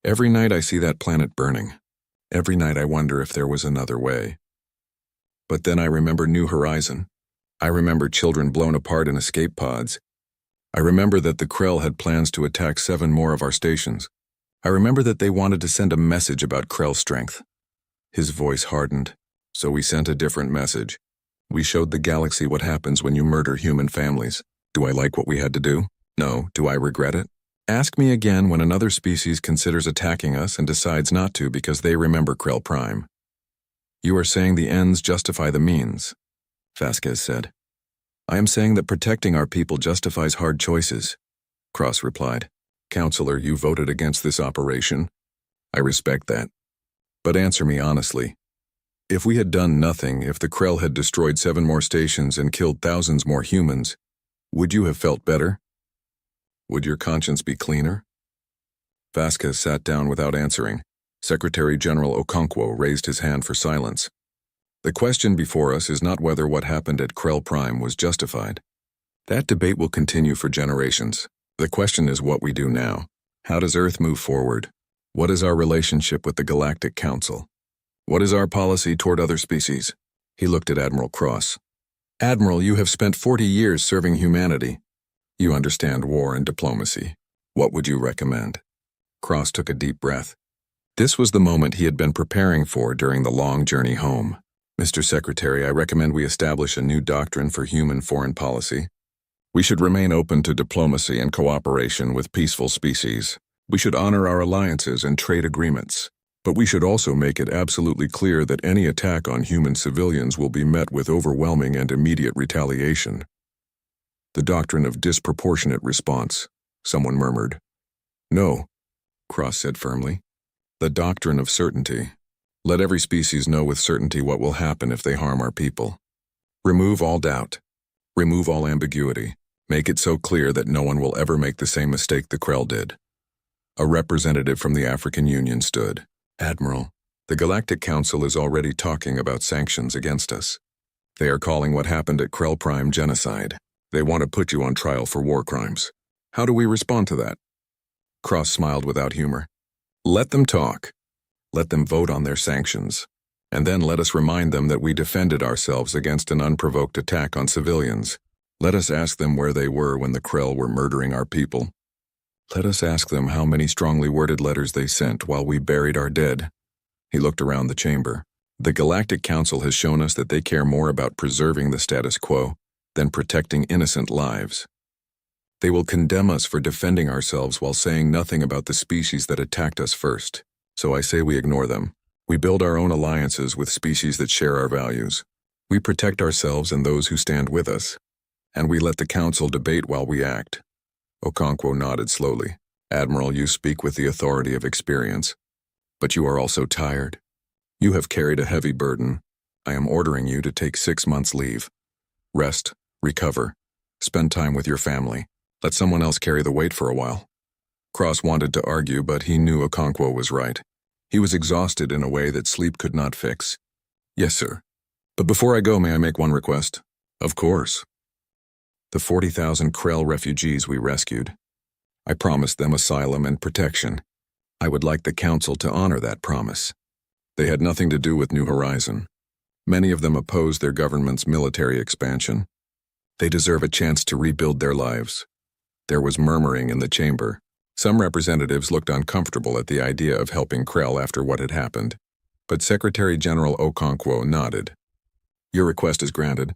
Every night I see that planet burning. Every night I wonder if there was another way. But then I remember New Horizon. I remember children blown apart in escape pods. I remember that the Krell had plans to attack 7 more of our stations. I remember that they wanted to send a message about Krell strength. His voice hardened. So we sent a different message. We showed the galaxy what happens when you murder human families. Do I like what we had to do? No. Do I regret it? Ask me again when another species considers attacking us and decides not to because they remember Krell Prime. You are saying the ends justify the means, Vasquez said. I am saying that protecting our people justifies hard choices, Cross replied. Counselor, you voted against this operation. I respect that. But answer me honestly. If we had done nothing, if the Krell had destroyed 7 more stations and killed thousands more humans, would you have felt better? Would your conscience be cleaner? Vasquez sat down without answering. Secretary General Okonkwo raised his hand for silence. The question before us is not whether what happened at Krell Prime was justified. That debate will continue for generations. The question is what we do now. How does Earth move forward? What is our relationship with the Galactic Council? What is our policy toward other species? He looked at Admiral Cross. Admiral, you have spent 40 years serving humanity. You understand war and diplomacy. What would you recommend? Cross took a deep breath. This was the moment he had been preparing for during the long journey home. Mr. Secretary, I recommend we establish a new doctrine for human foreign policy. We should remain open to diplomacy and cooperation with peaceful species. We should honor our alliances and trade agreements. But we should also make it absolutely clear that any attack on human civilians will be met with overwhelming and immediate retaliation. The doctrine of disproportionate response, someone murmured. No, Cross said firmly. The doctrine of certainty. Let every species know with certainty what will happen if they harm our people. Remove all doubt. Remove all ambiguity. Make it so clear that no one will ever make the same mistake the Krell did. A representative from the African Union stood. Admiral, the Galactic Council is already talking about sanctions against us. They are calling what happened at Krell Prime genocide. They want to put you on trial for war crimes. How do we respond to that? Cross smiled without humor. Let them talk. Let them vote on their sanctions. And then let us remind them that we defended ourselves against an unprovoked attack on civilians. Let us ask them where they were when the Krell were murdering our people. Let us ask them how many strongly worded letters they sent while we buried our dead. He looked around the chamber. The Galactic Council has shown us that they care more about preserving the status quo than protecting innocent lives. They will condemn us for defending ourselves while saying nothing about the species that attacked us first. So I say we ignore them. We build our own alliances with species that share our values. We protect ourselves and those who stand with us. And we let the Council debate while we act. Okonkwo nodded slowly. Admiral, you speak with the authority of experience. But you are also tired. You have carried a heavy burden. I am ordering you to take 6 months leave. Rest, recover, spend time with your family. Let someone else carry the weight for a while. Cross wanted to argue, but he knew Okonkwo was right. He was exhausted in a way that sleep could not fix. Yes, sir. But before I go, may I make one request? Of course. The 40,000 Krell refugees we rescued. I promised them asylum and protection. I would like the Council to honor that promise. They had nothing to do with New Horizon. Many of them opposed their government's military expansion. They deserve a chance to rebuild their lives. There was murmuring in the chamber. Some representatives looked uncomfortable at the idea of helping Krell after what had happened. But Secretary General Okonkwo nodded. Your request is granted.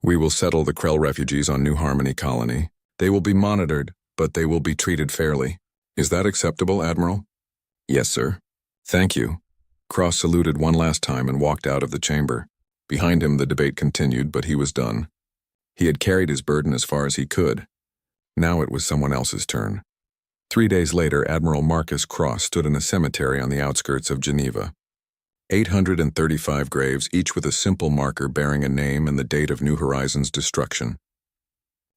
We will settle the Krell refugees on New Harmony Colony. They will be monitored, but they will be treated fairly. Is that acceptable, Admiral? Yes, sir. Thank you. Cross saluted one last time and walked out of the chamber. Behind him, the debate continued, but he was done. He had carried his burden as far as he could. Now it was someone else's turn. 3 days later, Admiral Marcus Cross stood in a cemetery on the outskirts of Geneva. 835 graves, each with a simple marker bearing a name and the date of New Horizons' destruction.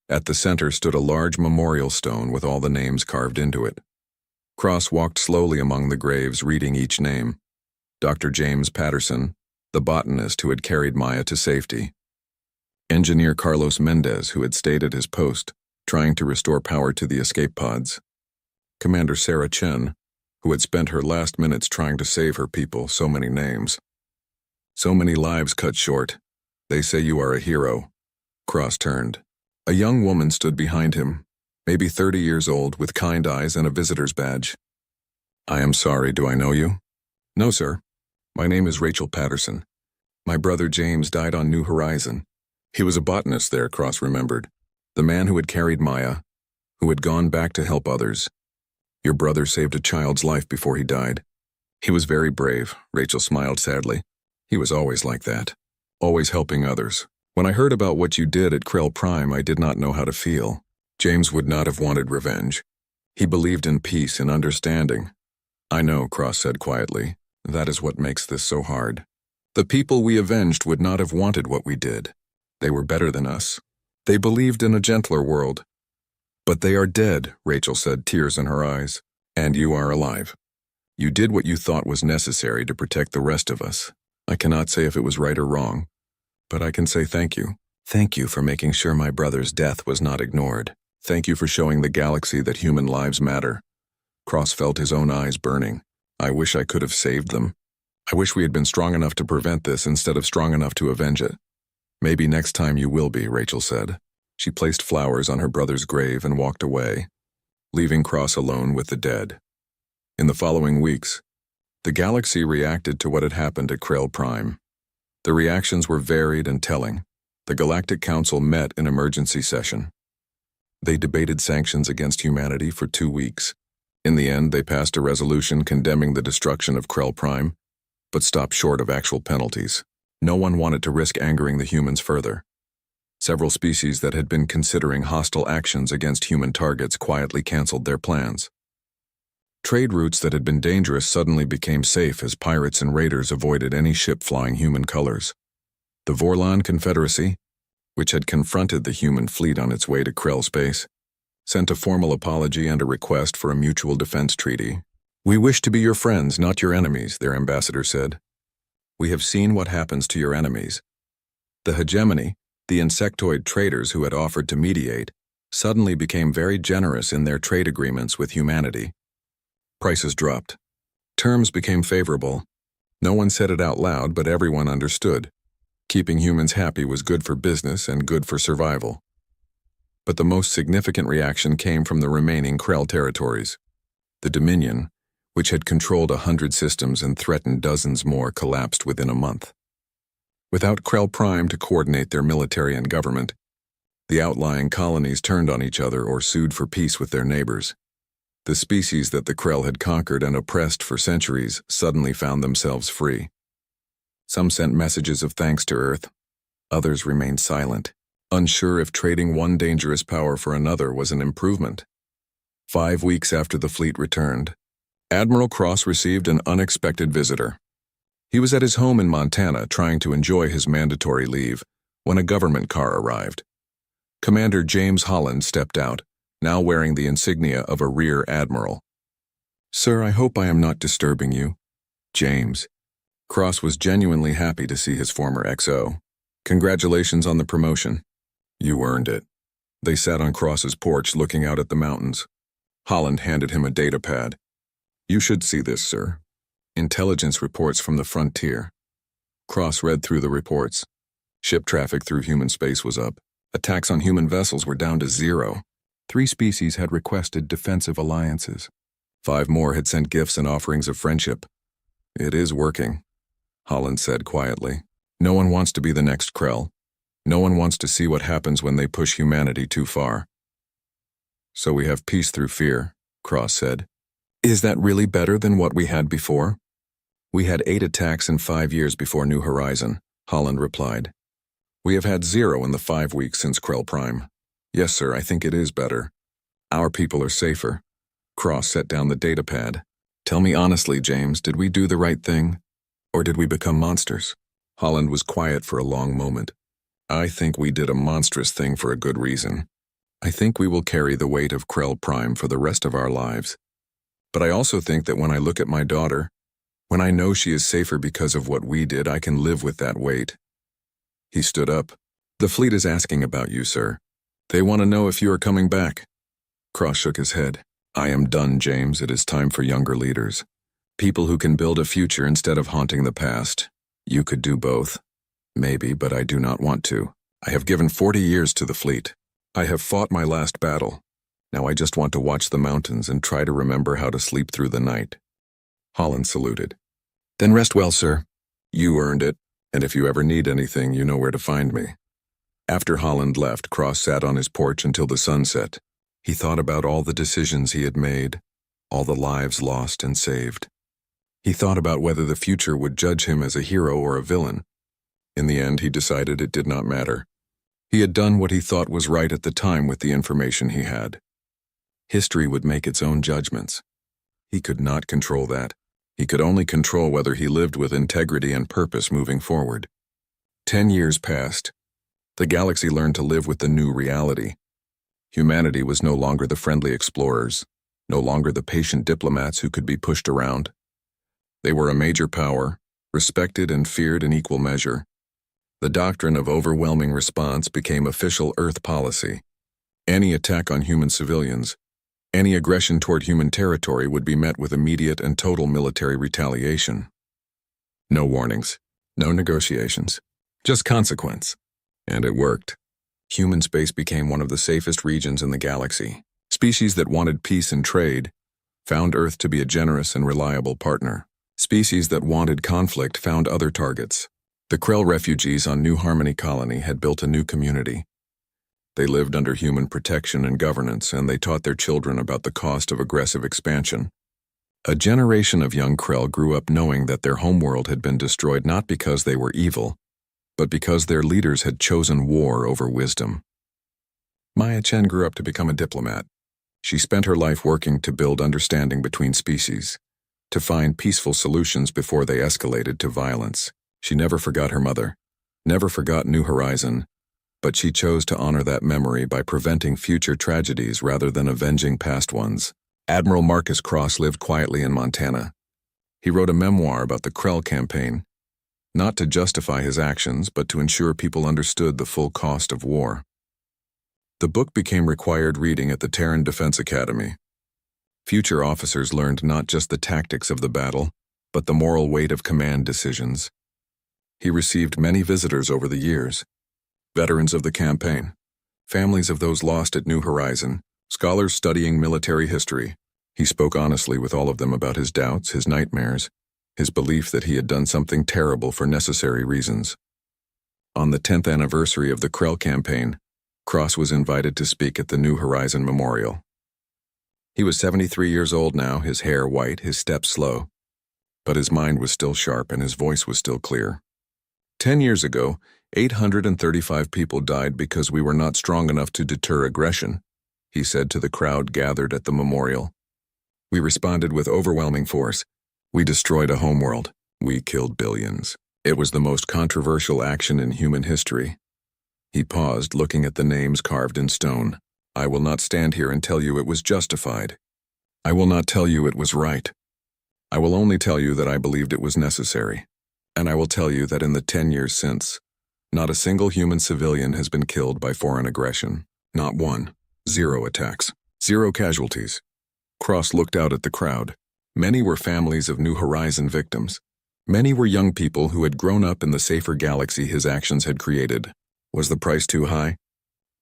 At the center stood a large memorial stone with all the names carved into it. Cross walked slowly among the graves, reading each name. Dr. James Patterson, the botanist who had carried Maya to safety. Engineer Carlos Mendez, who had stayed at his post, trying to restore power to the escape pods. Commander Sarah Chen, who had spent her last minutes trying to save her people. So many names. So many lives cut short. They say you are a hero. Cross turned. A young woman stood behind him, maybe 30 years old, with kind eyes and a visitor's badge. I am sorry, do I know you? No, sir. My name is Rachel Patterson. My brother James died on New Horizon. He was a botanist there, Cross remembered. The man who had carried Maya, who had gone back to help others. Your brother saved a child's life before he died. He was very brave, Rachel smiled sadly. He was always like that, always helping others. When I heard about what you did at Krell Prime, I did not know how to feel. James would not have wanted revenge. He believed in peace and understanding. I know, Cross said quietly. That is what makes this so hard. The people we avenged would not have wanted what we did. They were better than us. They believed in a gentler world. But they are dead, Rachel said, tears in her eyes. And you are alive. You did what you thought was necessary to protect the rest of us. I cannot say if it was right or wrong, but I can say thank you. Thank you for making sure my brother's death was not ignored. Thank you for showing the galaxy that human lives matter. Cross felt his own eyes burning. I wish I could have saved them. I wish we had been strong enough to prevent this instead of strong enough to avenge it. Maybe next time you will be, Rachel said. She placed flowers on her brother's grave and walked away, leaving Cross alone with the dead. In the following weeks, the galaxy reacted to what had happened at Krell Prime. The reactions were varied and telling. The Galactic Council met in emergency session. They debated sanctions against humanity for 2 weeks. In the end, they passed a resolution condemning the destruction of Krell Prime, but stopped short of actual penalties. No one wanted to risk angering the humans further. Several species that had been considering hostile actions against human targets quietly canceled their plans. Trade routes that had been dangerous suddenly became safe as pirates and raiders avoided any ship flying human colors. The Vorlon Confederacy, which had confronted the human fleet on its way to Krell space, sent a formal apology and a request for a mutual defense treaty. We wish to be your friends, not your enemies, their ambassador said. We have seen what happens to your enemies. The hegemony, the insectoid traders who had offered to mediate, suddenly became very generous in their trade agreements with humanity. Prices dropped. Terms became favorable. No one said it out loud, but everyone understood. Keeping humans happy was good for business and good for survival. But the most significant reaction came from the remaining Krell territories. The Dominion, which had controlled 100 systems and threatened dozens more, collapsed within a month. Without Krell Prime to coordinate their military and government, the outlying colonies turned on each other or sued for peace with their neighbors. The species that the Krell had conquered and oppressed for centuries suddenly found themselves free. Some sent messages of thanks to Earth. Others remained silent, unsure if trading one dangerous power for another was an improvement. 5 weeks after the fleet returned, Admiral Cross received an unexpected visitor. He was at his home in Montana trying to enjoy his mandatory leave when a government car arrived. Commander James Holland stepped out, now wearing the insignia of a rear admiral. "Sir, I hope I am not disturbing you." "James." Cross was genuinely happy to see his former XO. "Congratulations on the promotion." "You earned it." They sat on Cross's porch looking out at the mountains. Holland handed him a data pad. "You should see this, sir. Intelligence reports from the frontier." Cross read through the reports. Ship traffic through human space was up. Attacks on human vessels were down to 0. 3 species had requested defensive alliances. 5 more had sent gifts and offerings of friendship. "It is working," Holland said quietly. "No one wants to be the next Krell. No one wants to see what happens when they push humanity too far." "So we have peace through fear," Cross said. "Is that really better than what we had before?" "We had 8 attacks in 5 years before New Horizon," Holland replied. "We have had 0 in the 5 weeks since Krell Prime. Yes, sir, I think it is better. Our people are safer." Cross set down the data pad. "Tell me honestly, James, did we do the right thing? Or did we become monsters?" Holland was quiet for a long moment. "I think we did a monstrous thing for a good reason. I think we will carry the weight of Krell Prime for the rest of our lives. But I also think that when I look at my daughter, when I know she is safer because of what we did, I can live with that weight." He stood up. "The fleet is asking about you, sir. They want to know if you are coming back." Cross shook his head. "I am done, James. It is time for younger leaders. People who can build a future instead of haunting the past. You could do both. Maybe, but I do not want to. I have given 40 years to the fleet. I have fought my last battle. Now I just want to watch the mountains and try to remember how to sleep through the night." Holland saluted. "Then rest well, sir. You earned it, and if you ever need anything, you know where to find me." After Holland left, Cross sat on his porch until the sun set. He thought about all the decisions he had made, all the lives lost and saved. He thought about whether the future would judge him as a hero or a villain. In the end, he decided it did not matter. He had done what he thought was right at the time with the information he had. History would make its own judgments. He could not control that. He could only control whether he lived with integrity and purpose moving forward. 10 years passed. The galaxy learned to live with the new reality. Humanity was no longer the friendly explorers, no longer the patient diplomats who could be pushed around. They were a major power, respected and feared in equal measure. The doctrine of overwhelming response became official Earth policy. Any attack on human civilians, any aggression toward human territory would be met with immediate and total military retaliation. No warnings, no negotiations, just consequence. And it worked. Human space became one of the safest regions in the galaxy. Species that wanted peace and trade found Earth to be a generous and reliable partner. Species that wanted conflict found other targets. The Krell refugees on New Harmony Colony had built a new community. They lived under human protection and governance, and they taught their children about the cost of aggressive expansion. A generation of young Krell grew up knowing that their homeworld had been destroyed not because they were evil, but because their leaders had chosen war over wisdom. Maya Chen grew up to become a diplomat. She spent her life working to build understanding between species, to find peaceful solutions before they escalated to violence. She never forgot her mother, never forgot New Horizon, but she chose to honor that memory by preventing future tragedies rather than avenging past ones. Admiral Marcus Cross lived quietly in Montana. He wrote a memoir about the Krell campaign, not to justify his actions, but to ensure people understood the full cost of war. The book became required reading at the Terran Defense Academy. Future officers learned not just the tactics of the battle, but the moral weight of command decisions. He received many visitors over the years, veterans of the campaign, families of those lost at New Horizon, scholars studying military history. He spoke honestly with all of them about his doubts, his nightmares, his belief that he had done something terrible for necessary reasons. On the 10th anniversary of the Krell campaign, Cross was invited to speak at the New Horizon Memorial. He was 73 years old now, his hair white, his steps slow. But his mind was still sharp and his voice was still clear. 10 years ago, 835 people died because we were not strong enough to deter aggression, he said to the crowd gathered at the memorial. We responded with overwhelming force. We destroyed a homeworld. We killed billions. It was the most controversial action in human history. He paused, looking at the names carved in stone. I will not stand here and tell you it was justified. I will not tell you it was right. I will only tell you that I believed it was necessary. And I will tell you that in the 10 years since, not a single human civilian has been killed by foreign aggression. Not one. 0 attacks. 0 casualties. Cross looked out at the crowd. Many were families of New Horizon victims. Many were young people who had grown up in the safer galaxy his actions had created. Was the price too high?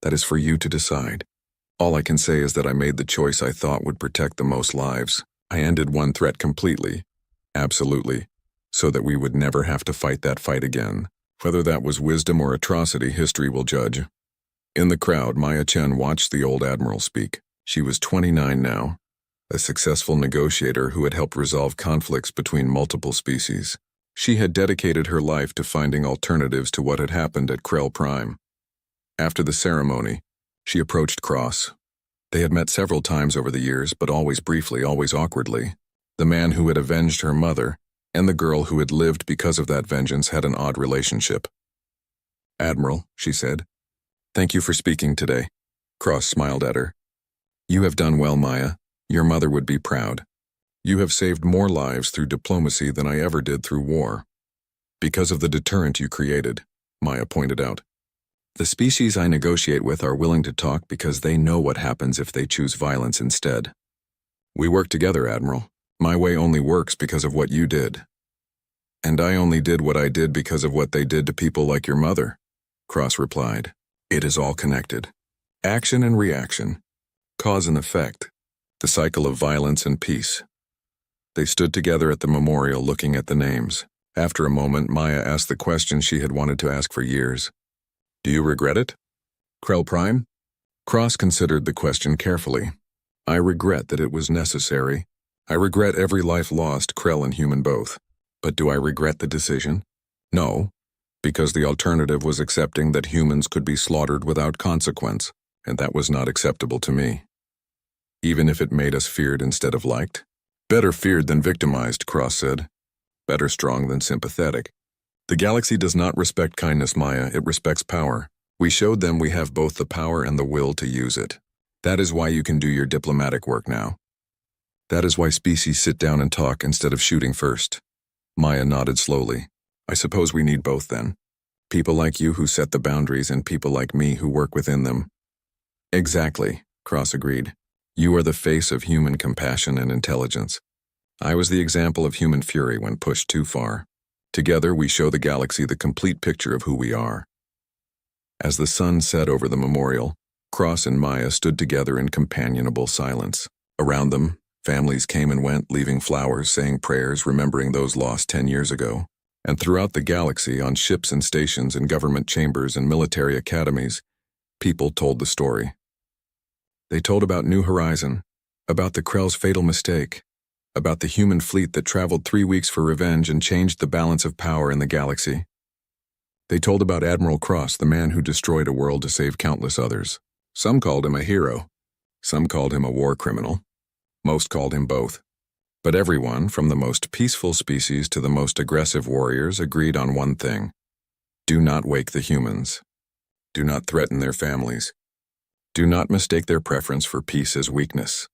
That is for you to decide. All I can say is that I made the choice I thought would protect the most lives. I ended one threat completely. Absolutely. So that we would never have to fight that fight again. Whether that was wisdom or atrocity, history will judge. In the crowd, Maya Chen watched the old admiral speak. She was 29 now, a successful negotiator who had helped resolve conflicts between multiple species. She had dedicated her life to finding alternatives to what had happened at Krell Prime. After the ceremony, she approached Cross. They had met several times over the years, but always briefly, always awkwardly. The man who had avenged her mother and the girl who had lived because of that vengeance had an odd relationship. Admiral, she said, thank you for speaking today. Cross smiled at her. You have done well, Maya. Your mother would be proud. You have saved more lives through diplomacy than I ever did through war. Because of the deterrent you created, Maya pointed out. The species I negotiate with are willing to talk because they know what happens if they choose violence instead. We work together, Admiral. My way only works because of what you did. And I only did what I did because of what they did to people like your mother, Cross replied. It is all connected. Action and reaction. Cause and effect. The cycle of violence and peace. They stood together at the memorial looking at the names. After a moment, Maya asked the question she had wanted to ask for years. Do you regret it? Krell Prime? Cross considered the question carefully. I regret that it was necessary. I regret every life lost, Krell and human both. But do I regret the decision? No, because the alternative was accepting that humans could be slaughtered without consequence, and that was not acceptable to me. Even if it made us feared instead of liked? Better feared than victimized, Cross said. Better strong than sympathetic. The galaxy does not respect kindness, Maya, it respects power. We showed them we have both the power and the will to use it. That is why you can do your diplomatic work now. That is why species sit down and talk instead of shooting first. Maya nodded slowly. I suppose we need both then. People like you who set the boundaries and people like me who work within them. Exactly, Cross agreed. You are the face of human compassion and intelligence. I was the example of human fury when pushed too far. Together we show the galaxy the complete picture of who we are. As the sun set over the memorial, Cross and Maya stood together in companionable silence. Around them, families came and went, leaving flowers, saying prayers, remembering those lost 10 years ago. And throughout the galaxy, on ships and stations and government chambers and military academies, people told the story. They told about New Horizon, about the Krell's fatal mistake, about the human fleet that traveled 3 weeks for revenge and changed the balance of power in the galaxy. They told about Admiral Cross, the man who destroyed a world to save countless others. Some called him a hero. Some called him a war criminal. Most called him both. But everyone, from the most peaceful species to the most aggressive warriors, agreed on one thing. Do not wake the humans. Do not threaten their families. Do not mistake their preference for peace as weakness.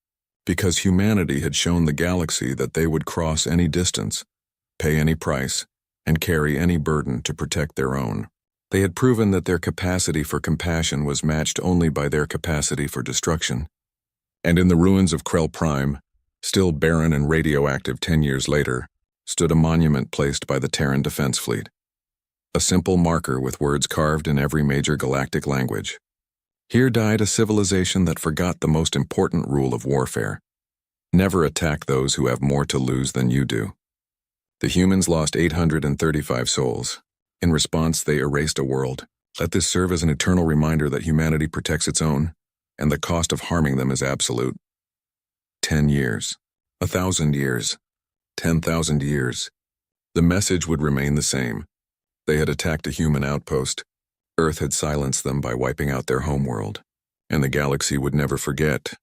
Because humanity had shown the galaxy that they would cross any distance, pay any price, and carry any burden to protect their own. They had proven that their capacity for compassion was matched only by their capacity for destruction. And in the ruins of Krell Prime, still barren and radioactive 10 years later, stood a monument placed by the Terran Defense Fleet. A simple marker with words carved in every major galactic language. Here died a civilization that forgot the most important rule of warfare. Never attack those who have more to lose than you do. The humans lost 835 souls. In response, they erased a world. Let this serve as an eternal reminder that humanity protects its own, and the cost of harming them is absolute. 10 years, 1,000 years, 10,000 years. The message would remain the same. They had attacked a human outpost. Earth had silenced them by wiping out their homeworld, and the galaxy would never forget